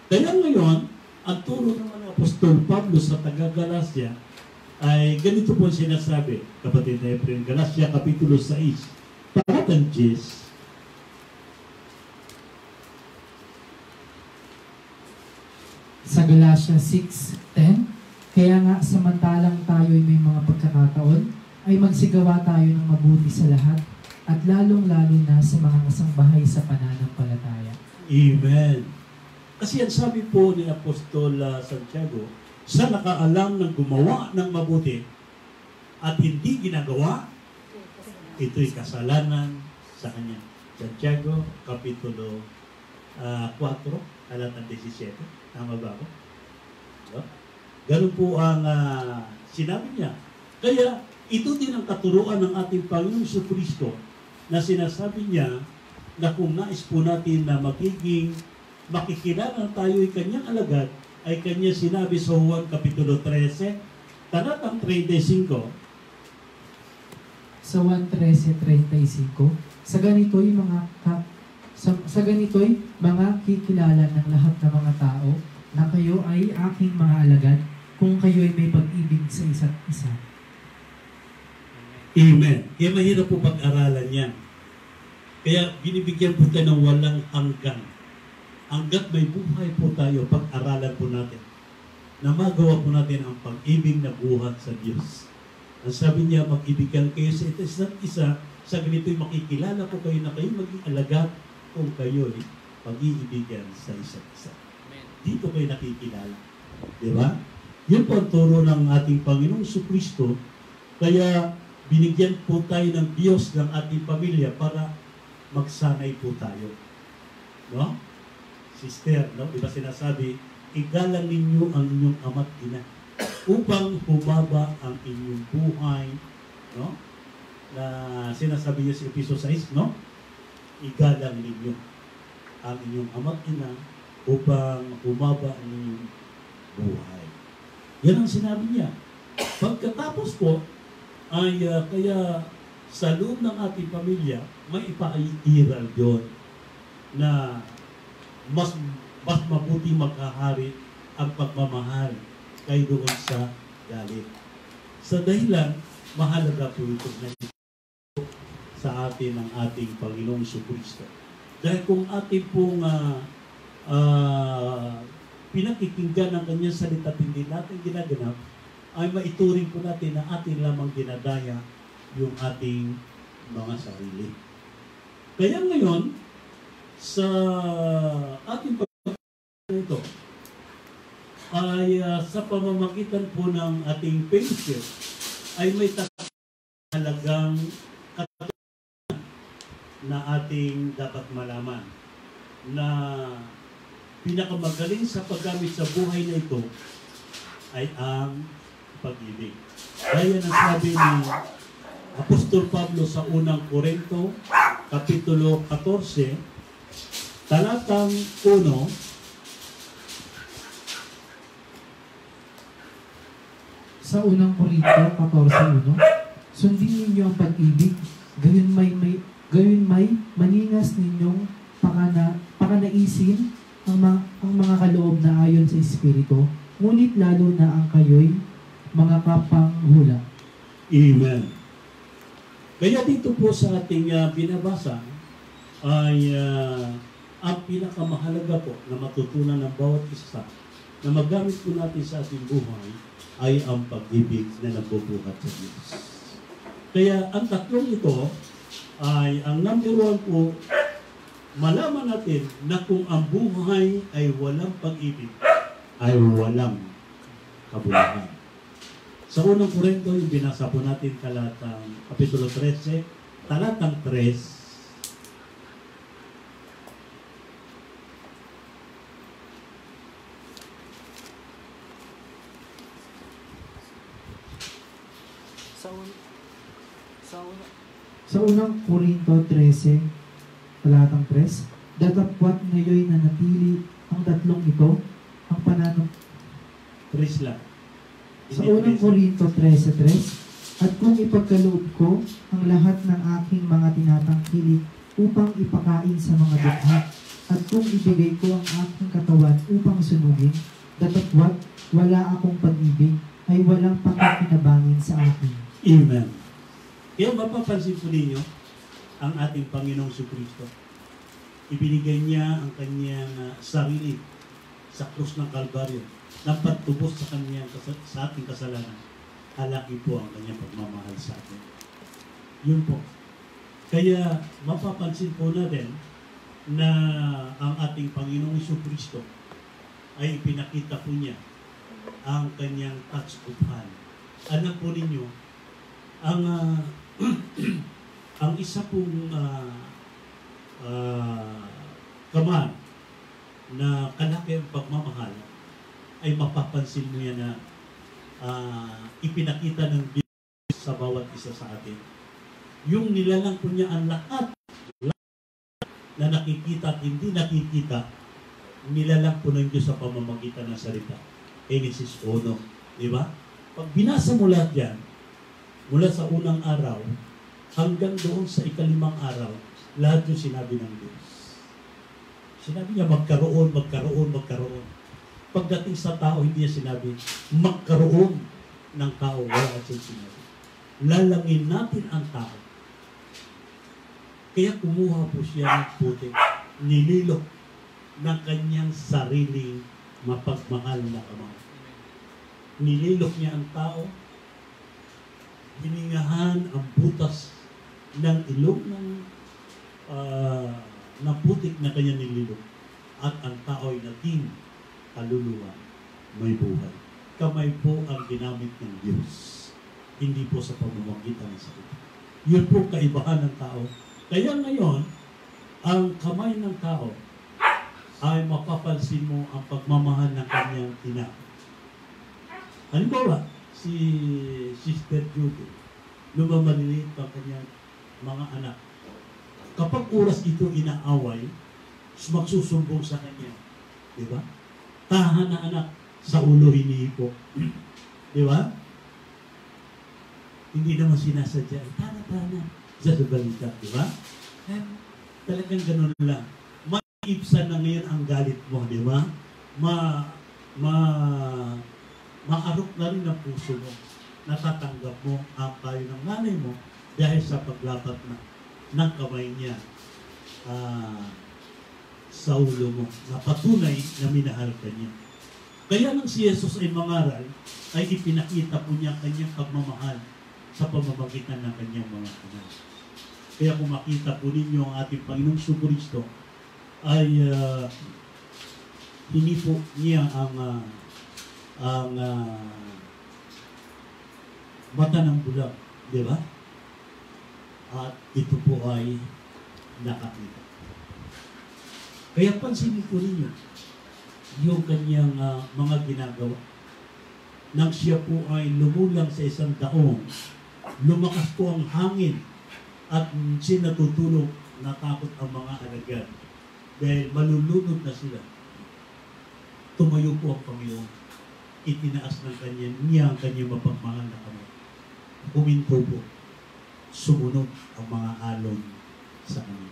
Kaya ngayon, ang turo naman ng Apostol Pablo sa taga-Galacia ay ganito po sinasabi, kapatid na Efrain, Galacia Kapitulo 6, talatang 10. Sa Galatia 6:10, kaya nga samantalang tayo ay may mga pagkakataon, ay magsigawa tayo ng mabuti sa lahat at lalong-lalo na sa mga kasangbahay sa pananampalataya. Amen. Kasi ang sabi po ni Apostol Santiago, sa nakaalam ng gumawa ng mabuti at hindi ginagawa, ito'y kasalanan sa kanya. Santiago, Kapitulo 4, talata 17. Tama ba ako? No? Ganun po ang sinabi niya. Kaya ito din ang katuruan ng ating Panginoong Jesucristo na sinasabi niya na kung nais po natin na makikilala tayo'y kanyang alagad, ay kanya sinabi sa Juan Kapitulo 13, talatang 35. Sa 1:13-35, sa ganito'y mga kikilala ng lahat ng mga tao na kayo ay aking mga alagad kung kayo ay may pag-ibig sa isa't isa. Amen. Kaya mahirap po pag-aralan yan. Kaya binibigyan po tayo ng walang hanggan. Hanggat may buhay po tayo, pag-aralan po natin na magawa po natin ang pag-ibig na buhat sa Diyos. Ang sabi niya, mag-ibigan kayo sa isa't isa, sa ganito'y makikilala po kayo na kayo maging alagad kung kayo'y pag-iibigan sa isa't isa. Dito kayo nakikilala. Di ba? Yun po ang turo ng ating Panginoong Jesucristo. Kaya binigyan po tayo ng Diyos ng ating pamilya para magsanay po tayo. No? Sister, no? Diba sinasabi, igalang ninyo ang inyong ama't ina upang humaba ang inyong buhay. No? Na sinasabi niya sa Episo 6, no? Igalang ninyo ang inyong ama't ina upang humaba ang inyong buhay. Yan ang sinabi niya. Pagkatapos po, ay kaya sa loob ng ating pamilya, may ipairal doon na mas mabuti maghahari ang pagmamahal kay doon sa galit. Sa dahilan, mahalaga po ito na sa atin ng ating Panginoong Jesucristo. Dahil kung ating pong pinakikinggan ng kanyang salita at hindi natin ginaganap, ay maituring po natin na atin lamang ginadaya yung ating mga sarili. Kaya ngayon, sa ating pagkakas ito, ay sa pamamagitan po ng ating fellowship, ay may halagang katutunan na ating dapat malaman na pinakamagaling sa paggamit sa buhay na ito ay ang pag-ibig. Kaya ang sabi ni Apostol Pablo sa unang Korinto, Kapitulo 14, talatang 1, Sa unang Korinto 14:1, sundin ninyo ang pag-ibig, gayon may maningas ninyong pakanaisin ang mga kaloob na ayon sa Espiritu, ngunit lalo na ang kayo'y mga kapanghula. Amen. Kaya dito po sa ating binabasa ay ang pinakamahalaga po na matutunan ng bawat isa na magamit po natin sa ating buhay ay ang pag-ibig na nagbubuhat sa Diyos. Kaya ang tatlong ito ay ang number 1 po malaman natin na kung ang buhay ay walang pag-ibig, ay walang kabuluhan. Sa unang Korinto, yung binasa po natin talatang Kapitulo 13, talatang 3, Sa unang Korinto 13, talatang 3, datapwat ngayon na natili ang tatlong ito, ang pananong 3 lang. sa unang Korinto 13:3, at kung ipagkaloob ko ang lahat ng aking mga tinatangkilik upang ipakain sa mga dukha, at kung ibigay ko ang aking katawan upang sunugin, datapwat wala akong pag-ibig, ay walang pakikinabangin sa akin. Amen. Kaya mapapansin po ninyo ang ating Panginoong Kristo. Ibinigay niya ang kanyang sarili sa krus ng Kalbaryo nang pagtubos sa ating kasalanan. Halaki po ang kanyang pagmamahal sa atin. Yun po. Kaya mapapansin po natin na ang ating Panginoong Kristo ay pinakita po niya ang kanyang touch of hand. Alam po ninyo, ang isa pong kaman na kalaki ang pagmamahal ay mapapansin mo yan na ipinakita ng Diyos sa bawat isa sa atin. Yung nilalang po niya ang lahat na nakikita at hindi nakikita, nilalang po ng Diyos sa pamamagitan ng salita. Genesis 1, di ba? Pag binasa mo lahat yan, mula sa unang araw hanggang doon sa ikalimang araw, lahat yung sinabi ng Diyos. Sinabi niya magkaroon, magkaroon, magkaroon. Pagdating sa tao, hindi niya sinabi magkaroon ng tao. Wala siyang sinabi. Lalangin natin ang tao. Kaya kumuha po siya ng putik, nililok ng kanyang sariling mapagmahal na kamay. Nililok niya ang tao, hiningahan ang butas ng ilong ng putik na kanya nililok, at ang tao ay naging kaluluwa, may buhay. Kamay po ang ginamit ng Diyos, hindi po sa pamamagitan ng sakit. Yun po kaibahan ng tao. Kaya ngayon, ang kamay ng tao ay mapapansin mo ang pagmamahal ng kanyang ina. Halimbawa, si Sister Judy, lumamaliliit ang kanyang mga anak. Kapag oras ito inaaway, magsusumbong sa kanya. Di ba? Tahan na anak, sa ulo hinihipo. Di ba? Hindi naman sinasadya. Tana. Sa balita, di ba? Talagang ganun lang. Maibsan na ngayon ang galit mo, di ba? Maarok na rin ang puso mo. Natatanggap mo ang payo ng nanay mo dahil sa paglapat ng kamay niya sa ulo mo, na patunay na minahal ka niya. Kaya nang si Jesus ay mangaral, ay ipinakita po niya kanyang pagmamahal sa pamamagitan ng kanyang mga anak. Kaya kung makita po ninyo ang ating Panginoong Kristo, ay hindi po niya ang mata ng bulag, di ba? At ito po ay nakakita. Kaya pansinin po ninyo yung kanyang mga ginagawa. Nang siya po ay lumulang sa isang daong, lumakas po ang hangin at siya natutulog, natakot ang mga alagad dahil malulunod na sila. Tumayo po ang Panginoon. Itinaas ng niya ang kanyang mapagmahal na kamay. Huminto po. Sumunod ang mga alon sa kanya.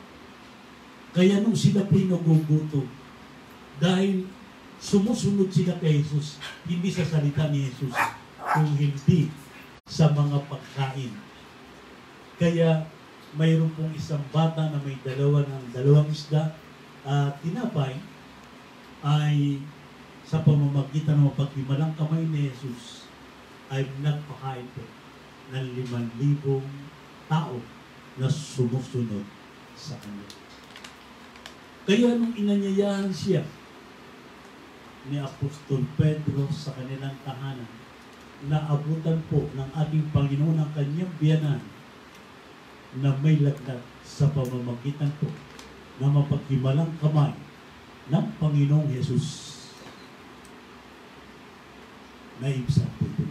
Kaya nung sila po'y nagugutom, dahil sumusunod sila kay Jesus, hindi sa salita ni Jesus, kung hindi sa mga pagkain. Kaya mayroon pong isang bata na may dalawang isda at tinapay, ay sa pamamagitan ng paghimalang kamay ni Jesus ay nagpakain po ng 5,000 tao na sumusunod sa kanya. Kaya nung inanyayahan siya ni Apostol Pedro sa kanilang tahanan, naabutan po ng ating Panginoon ang kanyang biyanan na may lagnat sa pamamagitan po na mapaghimalang kamay ng Panginoong Yesus. Naibsan po ito.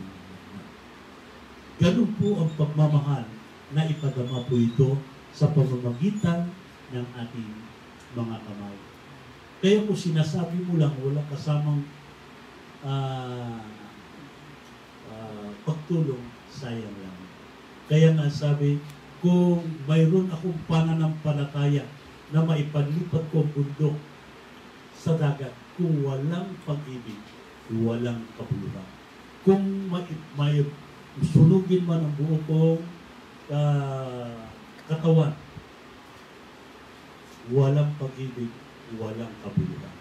Ganun po ang pagmamahal na ipadama po ito sa pamamagitan ng ating mga kamay. Kaya po sinasabi mo lang, wala kasamang pagtulong, sayang lang. Kaya nga sabi, kung mayroon akong pananampalataya na maipaglipat ko ang bundok sa dagat, kung walang pag-ibig, walang kabuluhan. Kung may sunugin man ang buo kong katawan, walang pag-ibig, walang kabuluhan.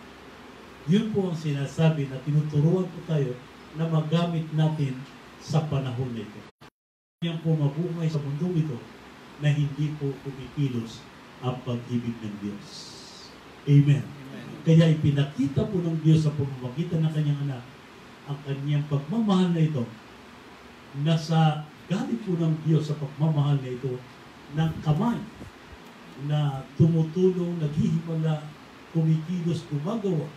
Yun po ang sinasabi na tinuturuan po tayo na magamit natin sa panahon nito. Yan po mabuhay sa mundong ito na hindi po kumikilos ang pag-ibig ng Diyos. Amen. Amen. Kaya ipinakita po ng Diyos sa pamamagitan ng kanyang anak ang kanyang pagmamahal na ito na sa galit po ng Diyos sa pagmamahal na ito ng kamay na tumutulong, naghihimala, kumikilos, gumagawa,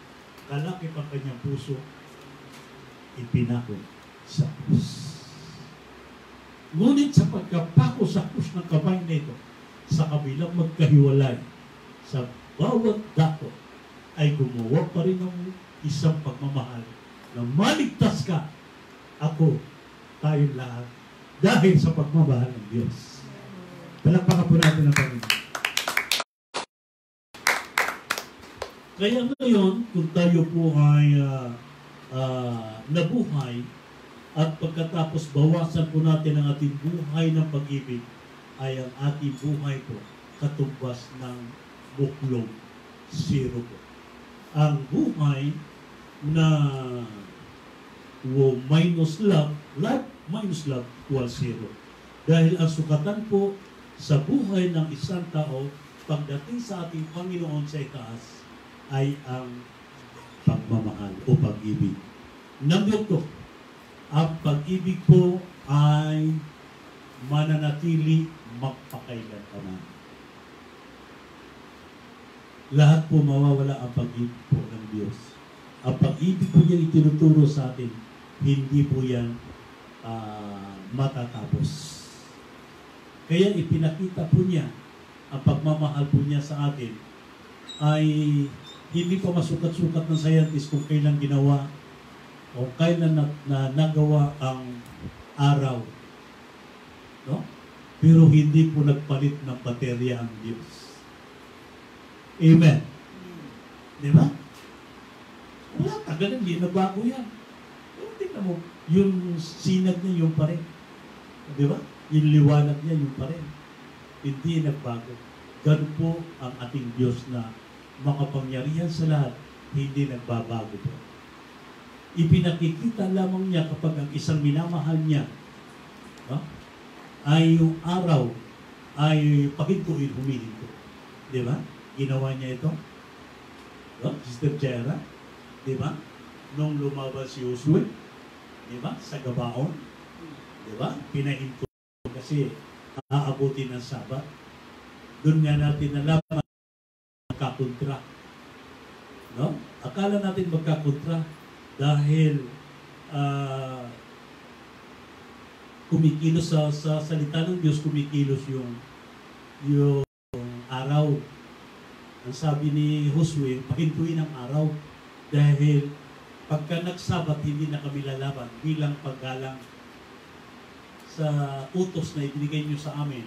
kalaki pang kanyang puso, ipinako sa krus. Ngunit sa pagkapako sa krus ng kamay na ito, sa kabilang magkahiwalay, sa bawat dako, ay gumawa pa rin ng isang pagmamahal na maligtas ka, ako, tayong lahat, dahil sa pagmamahal ng Diyos. Palakpakan po natin ang Panginoon. Kaya ngayon, kung tayo po ay nabuhay at pagkatapos bawasan po natin ang ating buhay ng pag-ibig, ay ang ating buhay po katumbas ng buklong zero po. Ang buhay na minus love, life minus love equals zero. Dahil ang sukatan po sa buhay ng isang tao pagdating sa ating Panginoon sa itaas ay ang pagmamahal o pag-ibig. Number 2, ang pag-ibig po ay mananatili magpakailanman. Lahat po mawawala ang pag-ibig po ng Diyos. Ang pag-ibig po yan itinuturo sa atin, hindi po yan matatapos. Kaya ipinakita po niya, ang pagmamahal po niya sa atin ay hindi pa masukat-sukat ng scientist kung kailan ginawa o kailan nagawa ang araw. No? Pero hindi po nagpalit ng baterya ang Diyos. Amen. Di ba? Wala, tagal hindi nagbago yan. Pero tingnan mo, yung sinag niya yung pa rin. Di ba? Yung liwanag niya yung pa rin. Hindi nagbago. Ganun po ang ating Diyos na makapangyarihan sa lahat, hindi nagbabago po. Ipinakikita lamang niya kapag ang isang minamahal niya, no, ay yung araw ay pahintuin, humihinto. Di ba? Ginawa niya ito. No? Sister Jera, di ba? Nung lumabas si Joshua, di ba? Sa Gabaon, di ba? Pinahinto kasi aabutin ng Sabat. Doon nga natin nalaman magkakontra. No? Akala natin magkakontra dahil kumikilos sa salita ng Diyos, kumikilos yung araw. Ang sabi ni Josue, pahintuin ang araw dahil pagka nagsabat, hindi na kami lalaban bilang paggalang sa utos na ibinigay niyo sa amin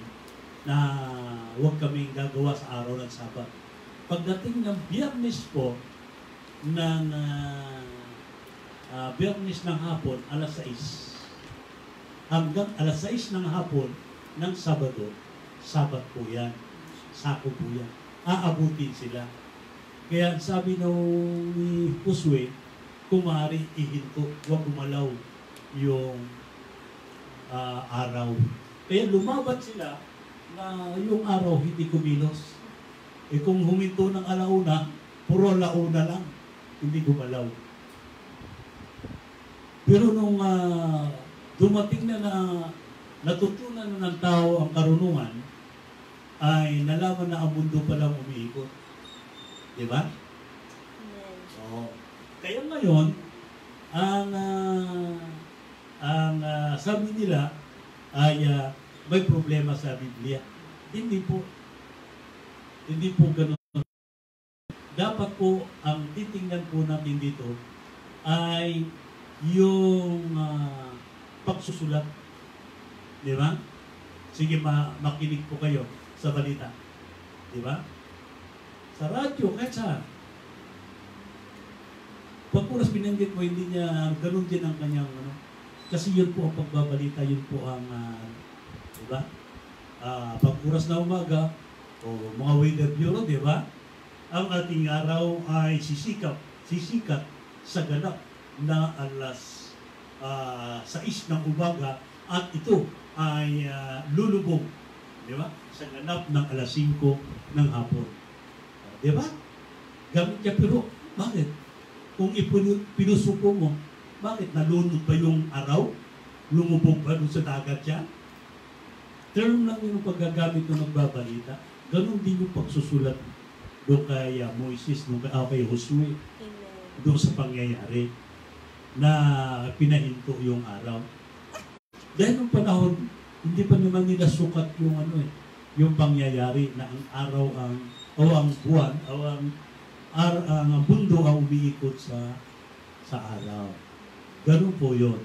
na huwag kaming gagawa sa araw ng Sabat. Pagdating ng Biyernes po, ng Biyernes ng hapon, alas 6, hanggang alas 6 ng hapon ng Sabado, Sabat po yan, sako po yan, aabutin sila. Kaya sabi ni Josue, kung maaari ihinto, huwag gumalaw yung araw. Kaya lumaban sila na yung araw hindi kumilos. Eh kung huminto ng alauna, puro alauna lang. Hindi gumalaw. Pero nung dumating na natutunan na ng tao ang karunungan, ay nalaman na ang mundo palang umiikot. Di ba? Oo. Kaya ngayon, ang sabi nila ay may problema sa Biblia. Hindi po. Hindi po ganun. Dapat po, ang titingnan po natin dito ay yung pagsusulat. Di ba? Sige, makinig po kayo sa balita. Di ba? Sa radyo, kahit saan. Pag oras binanggit mo, hindi niya ganun din ang kanyang kasi yun po ang pagbabalita, yun po ang di ba? Pag oras na umaga o mga weather bureau, di ba? Ang ating araw ay sisikat sa ganap na alas 6 ng umaga at ito ay lulubog, di ba? Sa ganap ng alas 5 ng hapon. Di ba? Gamit niya, pero bakit? Kung pinusuko mo, bakit nalunod ba yung araw? Lumubog ba doon sa dagat yan? Term lang yung paggagamit ng nagbabalita. Ganon din yung pagsusulat doon kay Moises, kay Josue, doon sa pangyayari na pinahinto yung araw. Dahil nung panahon, hindi pa naman nila sukat yung yung pangyayari na ang araw ang buwan, ang mundo ang umiikot sa araw. Ganun po yun.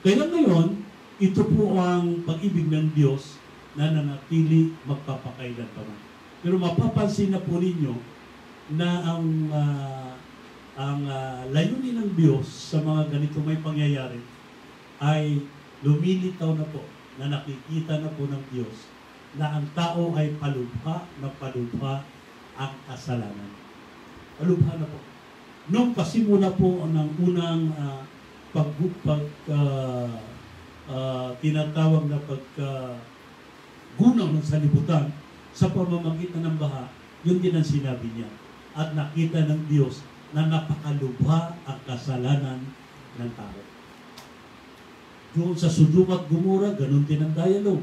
Kaya ngayon, ito po ang pag-ibig ng Diyos na nanatili magpapakailan pa man. Pero mapapansin na po ninyo na ang layunin ng Diyos sa mga ganito may pangyayari ay lumilitaw na po, na nakikita na po ng Diyos na ang tao ay palubha ang kasalanan. Palubha na po. Nung pasimula po ng unang tinatawag na paggunaw ng salibutan sa pamamagitan ng baha, yun din ang sinabi niya. At nakita ng Diyos na napakalubha ang kasalanan ng tao. Doon sa Sodom at Gomora, ganun din ang dialogue.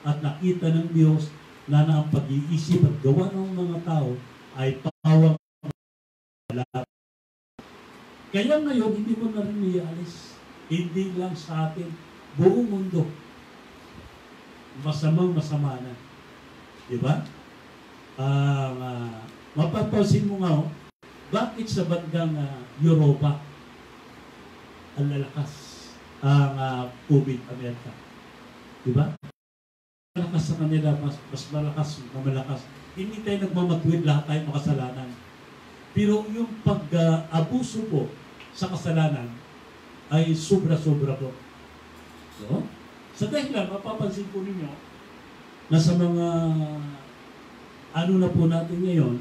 At nakita ng Diyos na ang pag-iisip at gawa ng mga tao ay pawang lahat. Kaya ngayon, hindi mo na rin ialis. Hindi lang sa atin, buong mundo. Masama na. Diba? Mapapansin mo nga, bakit sa bandang Europa ang lalakas ang COVID Amerika? Diba? Malakas sa kanila, mas malakas. Hindi tayo nagmamatwid, lahat tayo makasalanan. Pero yung pag-abuso po sa kasalanan ay sobra-sobra po. So, sa dahilan, mapapansin po ninyo na sa mga na po natin ngayon,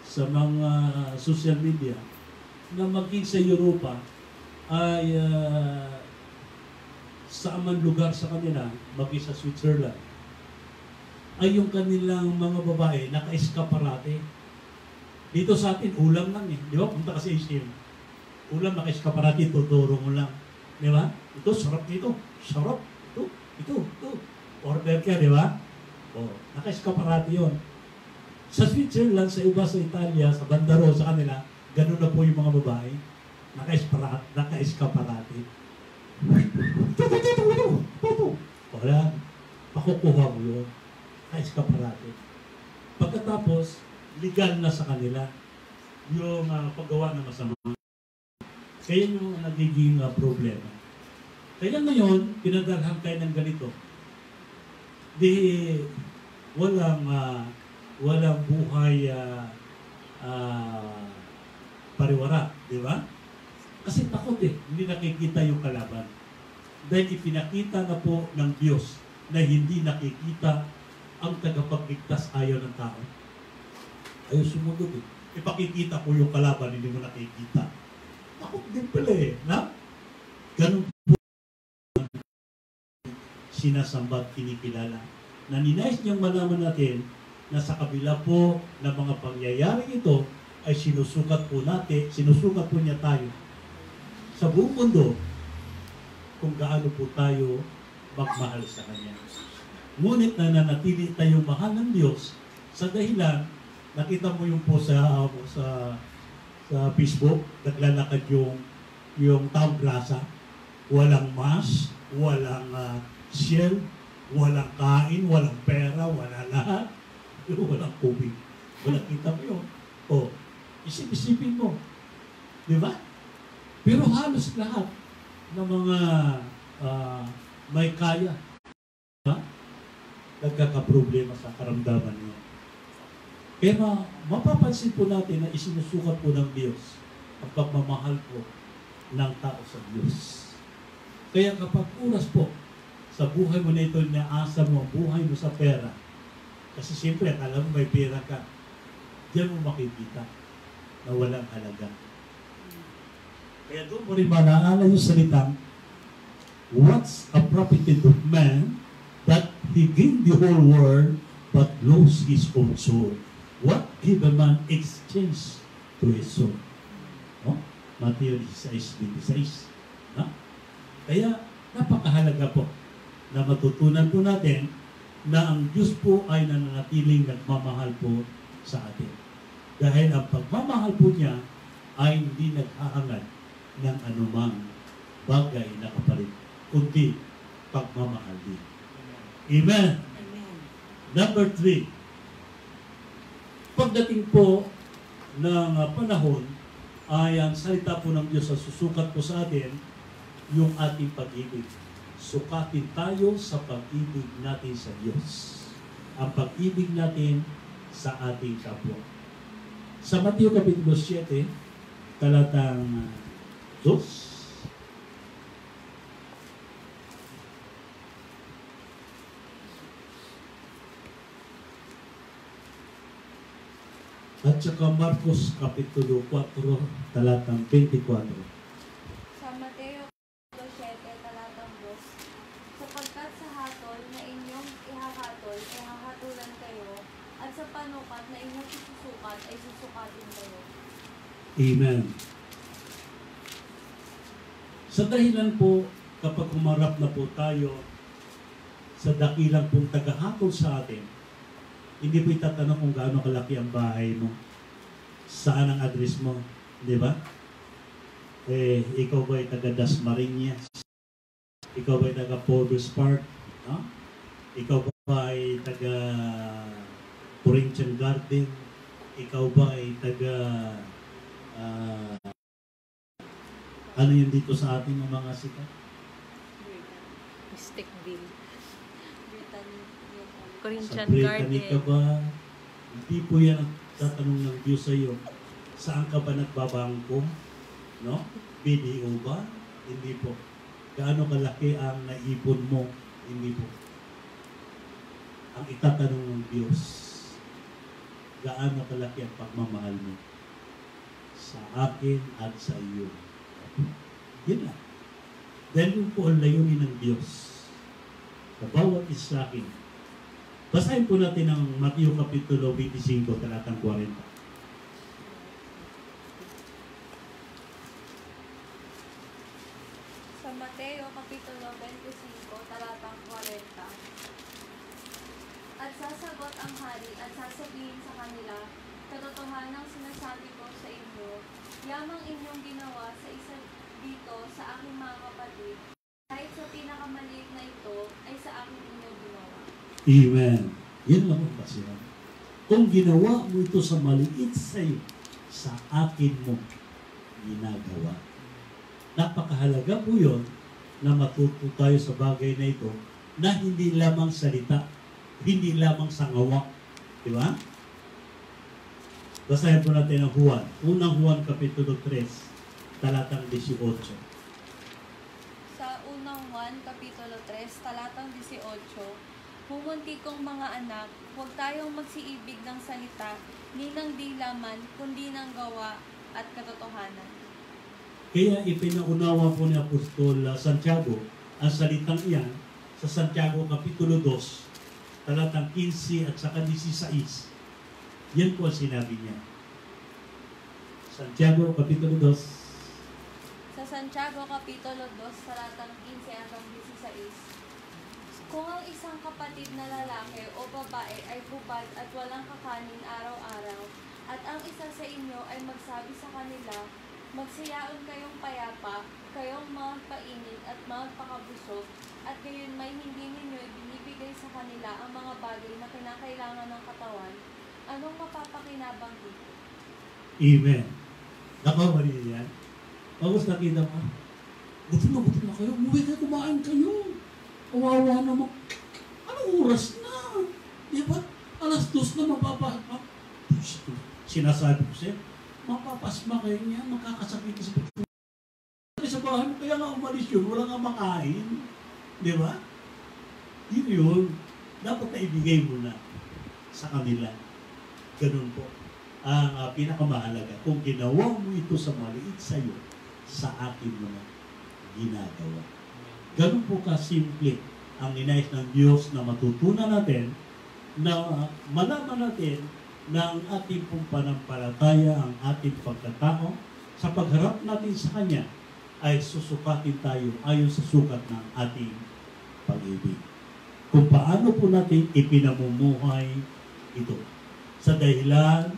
sa mga social media, na maging sa Europa ay sa man lugar sa kanila, maging sa Switzerland, ay yung kanilang mga babae naka-eskaparate. Dito sa atin, ulam lang eh. Di ba? Punta kasi SM. Ulam, naka-eskaparate, tuturo mo lang. Di ba? Ito, sarap dito. Sarap. Ito. Order ka, di ba? O, naka-eskaparate yun. Sa Switzerland, sa iba, sa Italia, sa Bandaro, sa kanila, ganun na po yung mga babae. Naka-eskaparate. Wala. Pakukuha mo yun. Naka-eskaparate. Pagkatapos, legal na sa kanila yung paggawa ng masama. Kaya yung nagiging problema. Kaya ngayon, pinadalhan tayo ng ganito. Walang buhay pariwara, di ba? Kasi takot hindi nakikita yung kalaban. Dahil ipinakita na po ng Diyos na hindi nakikita ang tagapagligtas ayaw ng tao. Ayaw sumunod Ipakikita ko yung kalaban, hindi mo nakikita. Takot din pala na? Ganun po sinasamba at kinikilala. Na ninais niyang malaman natin na sa kabila po ng mga pangyayari ito ay sinusukat po niya tayo sa buong mundo kung gaano po tayo magmahal sa Kanya. Ngunit nananatili tayong mahal ng Diyos sa dahilan, nakita mo yung po sa Facebook, naglalakad yung taong grasa, walang mask, walang shield, walang kain, walang pera, wala lahat, walang tubig. Walang kita mo yun. O, isip-isipin mo. Di ba? Pero halos lahat ng mga may kaya, diba? Nagkakaproblema sa karamdaman niyo. Kaya mapapansin po natin na isinusukat po ng Diyos ang pagmamahal po ng tao sa Diyos. Kaya kapag oras po sa buhay mo na ito, naasa mo ang buhay mo sa pera. Kasi siyempre, akala mo may pera ka. Diyan mo makikita na walang halaga. Kaya doon mo rin maalala yung salitang, what's a profited of man that he gained the whole world but lost his own soul? What give a man exchange to his soul? No? Matthew 16:26. No? Kaya napakahalaga po na matutunan po natin na ang Diyos po ay nananatiling nagmamahal po sa atin. Dahil ang pagmamahal po niya ay hindi naghahangad ng anumang bagay na kapalit, kundi pagmamahal din. Amen. Amen. Number 3, pagdating po ng panahon ay ang salita po ng Diyos sa susukat po sa atin yung ating pag-ibig. Sukatin tayo sa pag-ibig natin sa Diyos. Ang pag-ibig natin sa ating kapwa. Sa Mateo Kapitulo 7, talatang 2, at saka Marcos Kapitulo 4, talatang 24. Sa Mateo 7, talatang 2, sapagkat sa hatol na inyong ihahatol ay hahatulan kayo, at sa panukat na inyong susukat ay susukatin kayo. Amen. Sa dahilan po, kapag humarap na po tayo sa dakilang pong tagahatol sa atin, hindi po itatanong kung gaano kalaki ang bahay mo, saan ang address mo, di ba? Ikaw ba ay taga Dasmariñas? Ikaw ba ay taga Pobres Park? No? Ikaw ba ay taga Corinthian Garden? Ikaw ba ay taga ano yun dito sa ating mga sikat? Mysticville. Brittany. Corinthian Sa Brittany ka Garden. ba? Hindi po yan ang tatanong ng Diyos sa iyo. Saan ka ba nagbabangko? No? BDO ba? Hindi po. Gaano kalaki ang naipon mo? Hindi po. Ang itatanong ng Diyos, gaano kalaki ang pagmamahal mo sa akin at sa iyo? Yun lang. Dahil yun po ang layunin ng Diyos sa bawat isa akin. Basahin po natin ang Mateo Kapitulo 25, talatang 40. Sa Mateo Kapitulo 25, talatang 40, at sasagot ang hari at sasabihin sa kanila, katotohanang sinasabi ko sa inyo, yamang inyong ginawa sa isa dito sa aking mga kapatid, kahit sa pinakamaliit na ito, ay sa akin inyo ginawa. Amen. Yan lang ang basihan. Kung ginawa mo ito sa maliit sa iyo, sa akin mo ginagawa. Napakahalaga po yun na matuto tayo sa bagay na ito na hindi lamang salita, hindi lamang sangawa. Di ba? Basahin po natin ang Juan. Unang Juan Kapitulo 3, talatang 18. Sa unang Juan Kapitulo 3, talatang 18, humunti kong mga anak, huwag tayong magsiibig ng salita, ni ng di laman, kundi ng gawa at katotohanan. Kaya ipinaunawa po ni Apostol Santiago ang salitang iyan sa Santiago Kapitulo 2, talatang 15 at saka 16. Yan po ang sinabi niya. Santiago, Kapitulo 2. Sa Santiago, Kapitulo 2, talatang 15 hanggang 16. Kung ang isang kapatid na lalaki o babae ay hubad at walang kakanin araw-araw, at ang isa sa inyo ay magsabi sa kanila, magsiyaon kayong payapa, kayong magpainit at magpakabusog, at gayon may hindi ninyo ibinibigay sa kanila ang mga bagay na kinakailangan ng katawan, anong mapapakinabang dito? Amen. Nakawali niya yan. Pagos nakita mo, gutom na kayo, umuwi kayo, kumain kayo. Kawawa naman. Anong oras na? Di ba? Alas 2 na mapapasma. Sinasabi ko siya, mapapasma kayo niya, makakasakit sa pagkakas. Sa bahay mo, kaya nga umalis yun, wala nga makain. Di ba? Yun. Dapat na ibigay mo na sa kanila. Ganun po. Ang pinakamahalaga, kung ginawa mo ito sa maliit sa iyo, sa akin mo na ginagawa. Ganun po kasimple ang ninais ng Diyos na matutunan natin, na malaman natin na ang ating pong panampalataya, ang ating pagkatao, sa pagharap natin sa Kanya, ay susukatin tayo ayon sa sukat ng ating pag-ibig. Kung paano po natin ipinamumuhay ito. Sa dahilan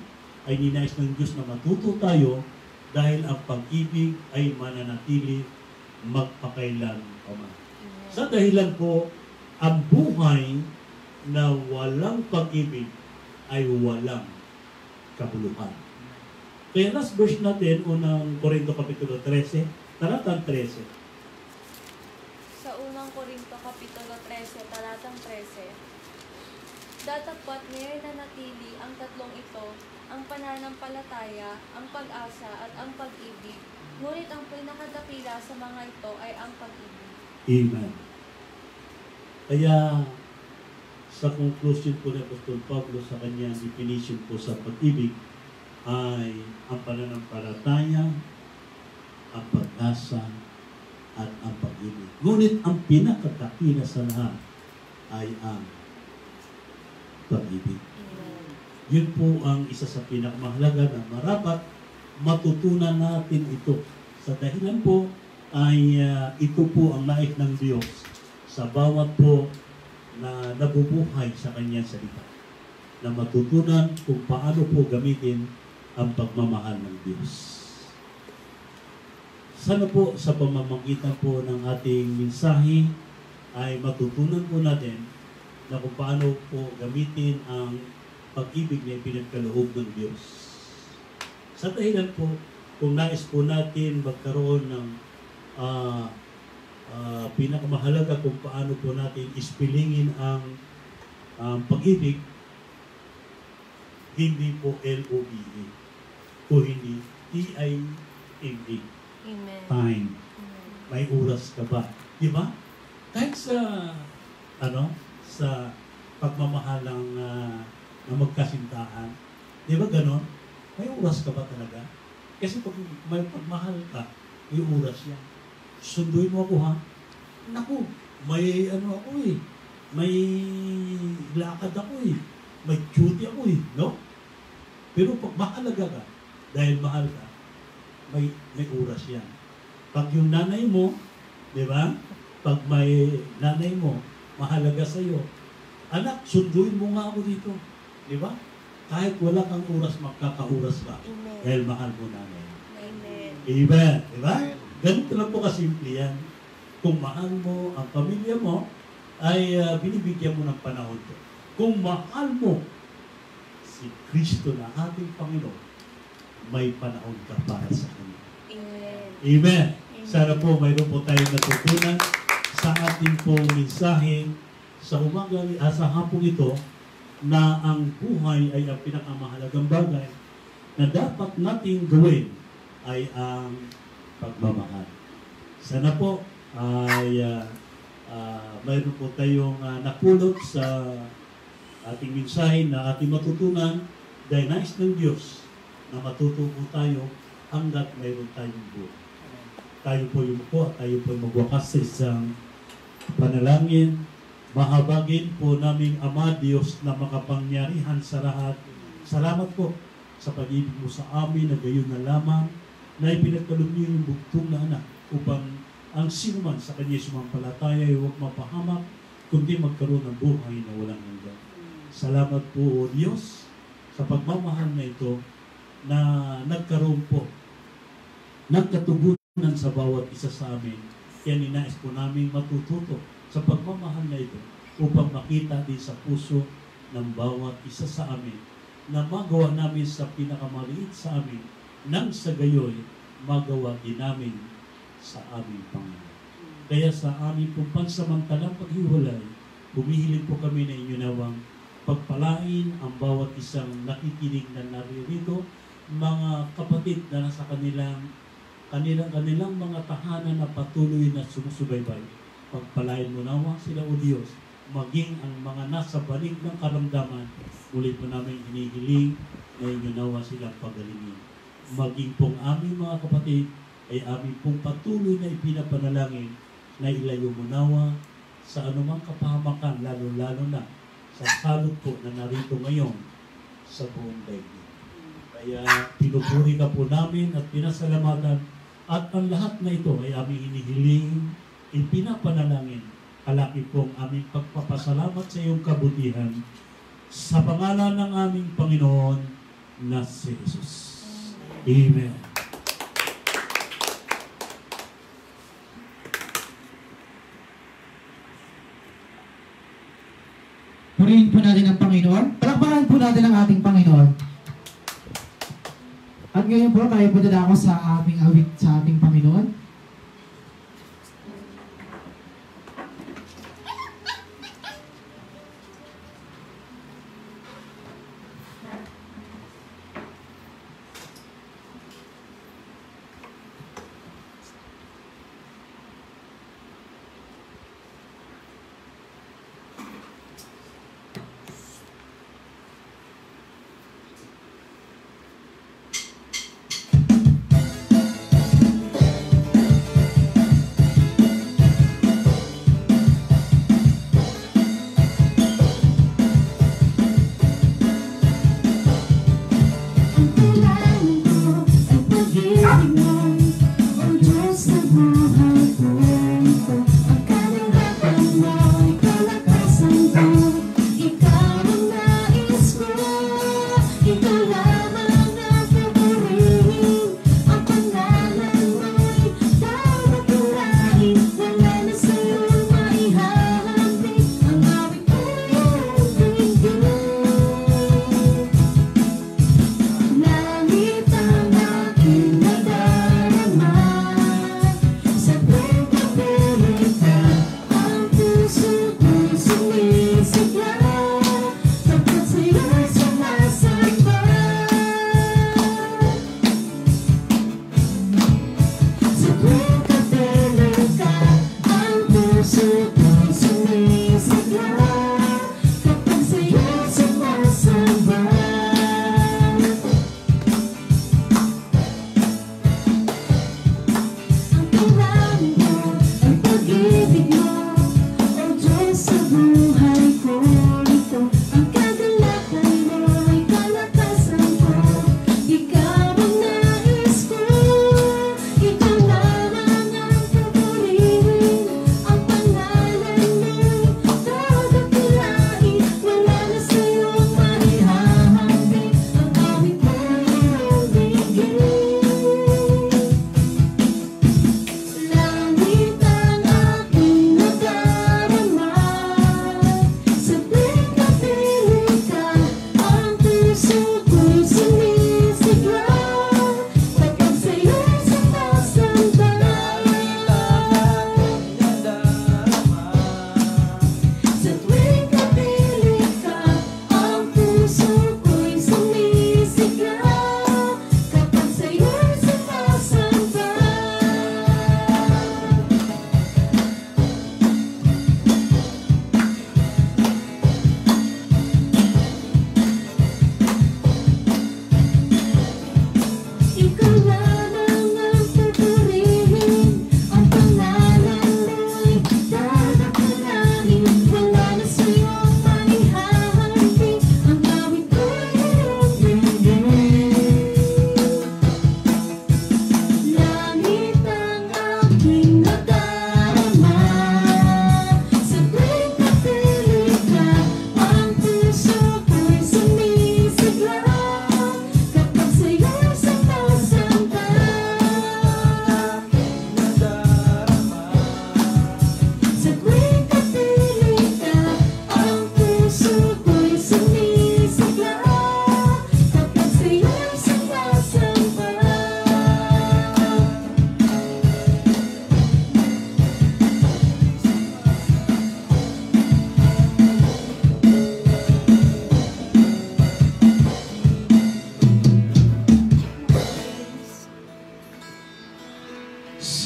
ay ninais ng Diyos na matuto tayo dahil ang pag-ibig ay mananatili magpakailan paman. Sa dahilan po, ang buhay na walang pag-ibig ay walang kabuluhan. Kaya last verse natin, unang Korinto Kapitulo 13, talatang 13. Sa unang Korinto, Kapitulo 13, talatang 13. Datapwat ngayon nanatili ang tatlong ito, ang pananampalataya, ang pag-asa, at ang pag-ibig. Ngunit ang pinakadakila sa mga ito ay ang pag-ibig. Amen. Kaya, sa conclusion po ni Apostol Pablo sa kanyang definition po sa pag-ibig, ay ang pananampalataya, ang pag-asa, at ang pag-ibig. Ngunit ang pinakadakila sa lahat ay ang pag-ibig. Yun po ang isa sa pinakamahalaga na marapat matutunan natin ito. Sa dahilan po ay ito po ang nais ng Diyos sa bawat po na nabubuhay sa Kanyang salita. Na matutunan kung paano po gamitin ang pagmamahal ng Diyos. Sana po sa pamamagitan po ng ating mensahe ay matutunan po natin na kung paano po gamitin ang pag-ibig na ipinagkaloob ng Diyos. Sa dahilan po, kung nais po natin magkaroon ng pinakamahalaga kung paano po natin ispilingin ang pag-ibig, hindi po L-O-V-E, o hindi T-I-M-E. Amen. Time. May oras ka ba? Di ba? Kahit sa sa pagmamahal ng na magkasintahan, di ba ganon? May oras ka ba talaga? Kasi pag may pagmahal ka, may oras yan. Sunduin mo ako, ha? Naku, may ako eh. May lakad ako eh. May duty ako eh. No? Pero pag mahalaga ka, dahil mahal ka, may oras yan. Pag yung nanay mo, di ba? Pag may nanay mo, mahalaga sa'yo, anak, sunduin mo nga ako dito. Di ba? Kahit wala kang oras, magkakauras ka. Amen. Dahil mahal mo nanay. Amen. Amen. Di ba? Ganito lang po kasimple yan. Kung mahal mo ang pamilya mo, ay binibigyan mo ng panahon to. Kung mahal mo si Kristo na ating Panginoon, may panahon ka para sa Kanya. Amen. Amen. Sana po mayroon po tayong natutunan sa ating po mensahe sa umaga, sa hapong ito, na ang buhay ay ang pinakamahalagang bagay na dapat nating gawin ay ang pagmamahal. Sana po ay mayroon po tayong napulot sa ating mensahe na ating matutunan dahil nais ng Diyos na matuto po tayo hanggat mayroon tayong buhay. Tayo po yung po at tayo po magwakas sa isang panalangin. Mahabagin po naming Ama Diyos na makapangyarihan sa lahat. Salamat po sa pag-ibig mo sa amin na gayon na lamang na ipinagkaloob niyo yung bugtong na anak upang ang sinuman sa kanya sumampalataya ay huwag mapahamak kundi magkaroon ng buhay na walang hanggan. Salamat po, O Diyos, sa pagmamahal na ito na nagkaroon po ng katugunan sa bawat isa sa amin. Kaya ninais po namin matututo sa pagmamahal na ito upang makita din sa puso ng bawat isa sa amin na magawa namin sa pinakamaliit sa amin nang sa gayoy magawa din namin sa aming Panginoon. Kaya sa aming pong pansamantalang paghiwalay, humihiling po kami na inyo nawang pagpalain ang bawat isang nakikinig na naririto, mga kapatid na nasa kanilang mga tahanan na patuloy na sumusubaybay. Pagpalain mo nawa sila, O Diyos, maging ang mga nasa balik ng karamdaman, muli po namin hinihiling na inyo nawa silang pagalingin. Maging pong aming mga kapatid ay aming pong patuloy na ipinapanalangin na ilayo mo nawa sa anumang kapahamakan, lalo-lalo na sa salot po na narito ngayon sa buong daigdig. Kaya pinupuri ka po namin at pinasalamatan at ang lahat na ito ay aming hinihiling, ipinapanalangin, kalaki pong aming pagpapasalamat sa iyong kabutihan sa pangalan ng aming Panginoon na si Jesus. Amen. Purihin po natin ang Panginoon. Palakpakan po natin ang ating Panginoon. At ngayon po tayo po dadako sa aming awit sa ating Panginoon.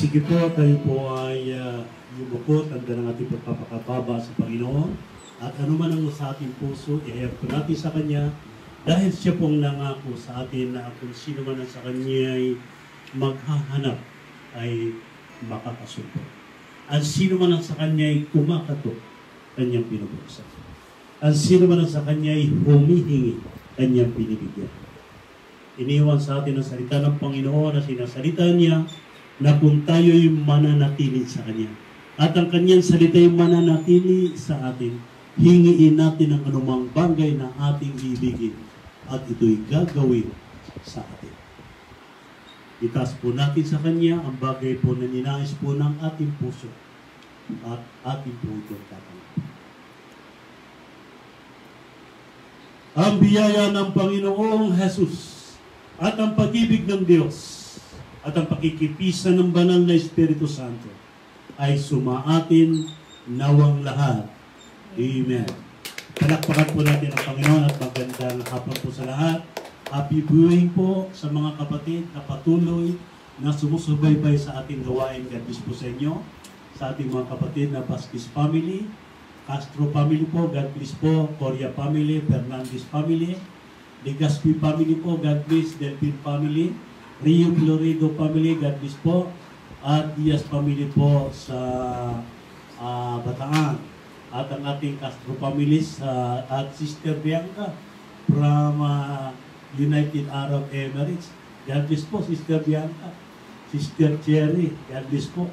Sige po, tayo po ay yumuko, tanda ng ating pagpapakababa sa Panginoon. At ano man ang sa ating puso, ihayag po natin sa Kanya dahil siya pong nangako sa atin na kung sino man ang sa Kanya ay maghahanap ay makakasupo. Ang sino man ang sa Kanya ay kumakatok, Kanyang pinubuksan. Ang sino man ang sa Kanya ay humihingi, Kanyang binibigyan. Iniwan sa atin ang salita ng Panginoon na sinasalita niya na kung tayo'y mananatili sa Kanya. At ang Kanyang salita'y mananatili sa atin, hingiin natin ang anumang bagay na ating ibigin at ito'y gagawin sa atin. Itaas po natin sa Kanya ang bagay po na ninais po ng ating puso at ating po itong tatanggapin. Ang biyaya ng Panginoong Jesus at ang pag-ibig ng Diyos at ang pakikipisan ng banal na Espiritu Santo ay sumaatin nawang lahat. Amen. Palakpakan po natin ang Panginoon at magandang hapon po sa lahat. Happy viewing po sa mga kapatid na patuloy na sumusubaybay sa ating gawain. God bless po sa inyo. Sa ating mga kapatid na Vasquez family, Castro family po, God bless po. Coria family, Fernandez family, Legaspi family po, God bless. Delphin family, Rio Florido family, God bless po. At Diaz family po sa Bataan. At ang ating Castro families at Sister Bianca from United Arab Emirates. God bless po, Sister Bianca. Sister Cherry, God bless po.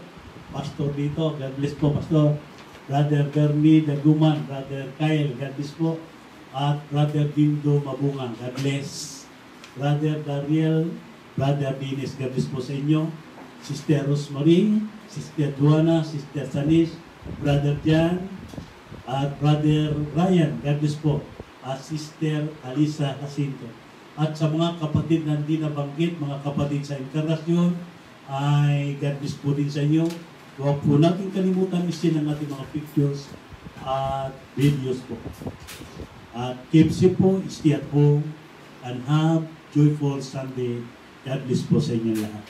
Pastor dito, God bless po, Pastor. Brother Bernie Daguman, Brother Kyle, God bless po. At Brother Dindo Mabungan, God bless. Brother Dariel, Brother Dinis, God bless po sa inyo. Sister Rosemary, Sister Duana, Sister Sanis, Brother Jan, at Brother Ryan, God bless po. At Sister Alisa Jacinto. At sa mga kapatid na hindi nabanggit, mga kapatid sa Encarnacion, ay God bless po din sa inyo. Huwag po natin kalimutan isin ang ating mga pictures at videos po. At keep safe po, stay at home, and have joyful Sunday. God bless po sa inyo lahat.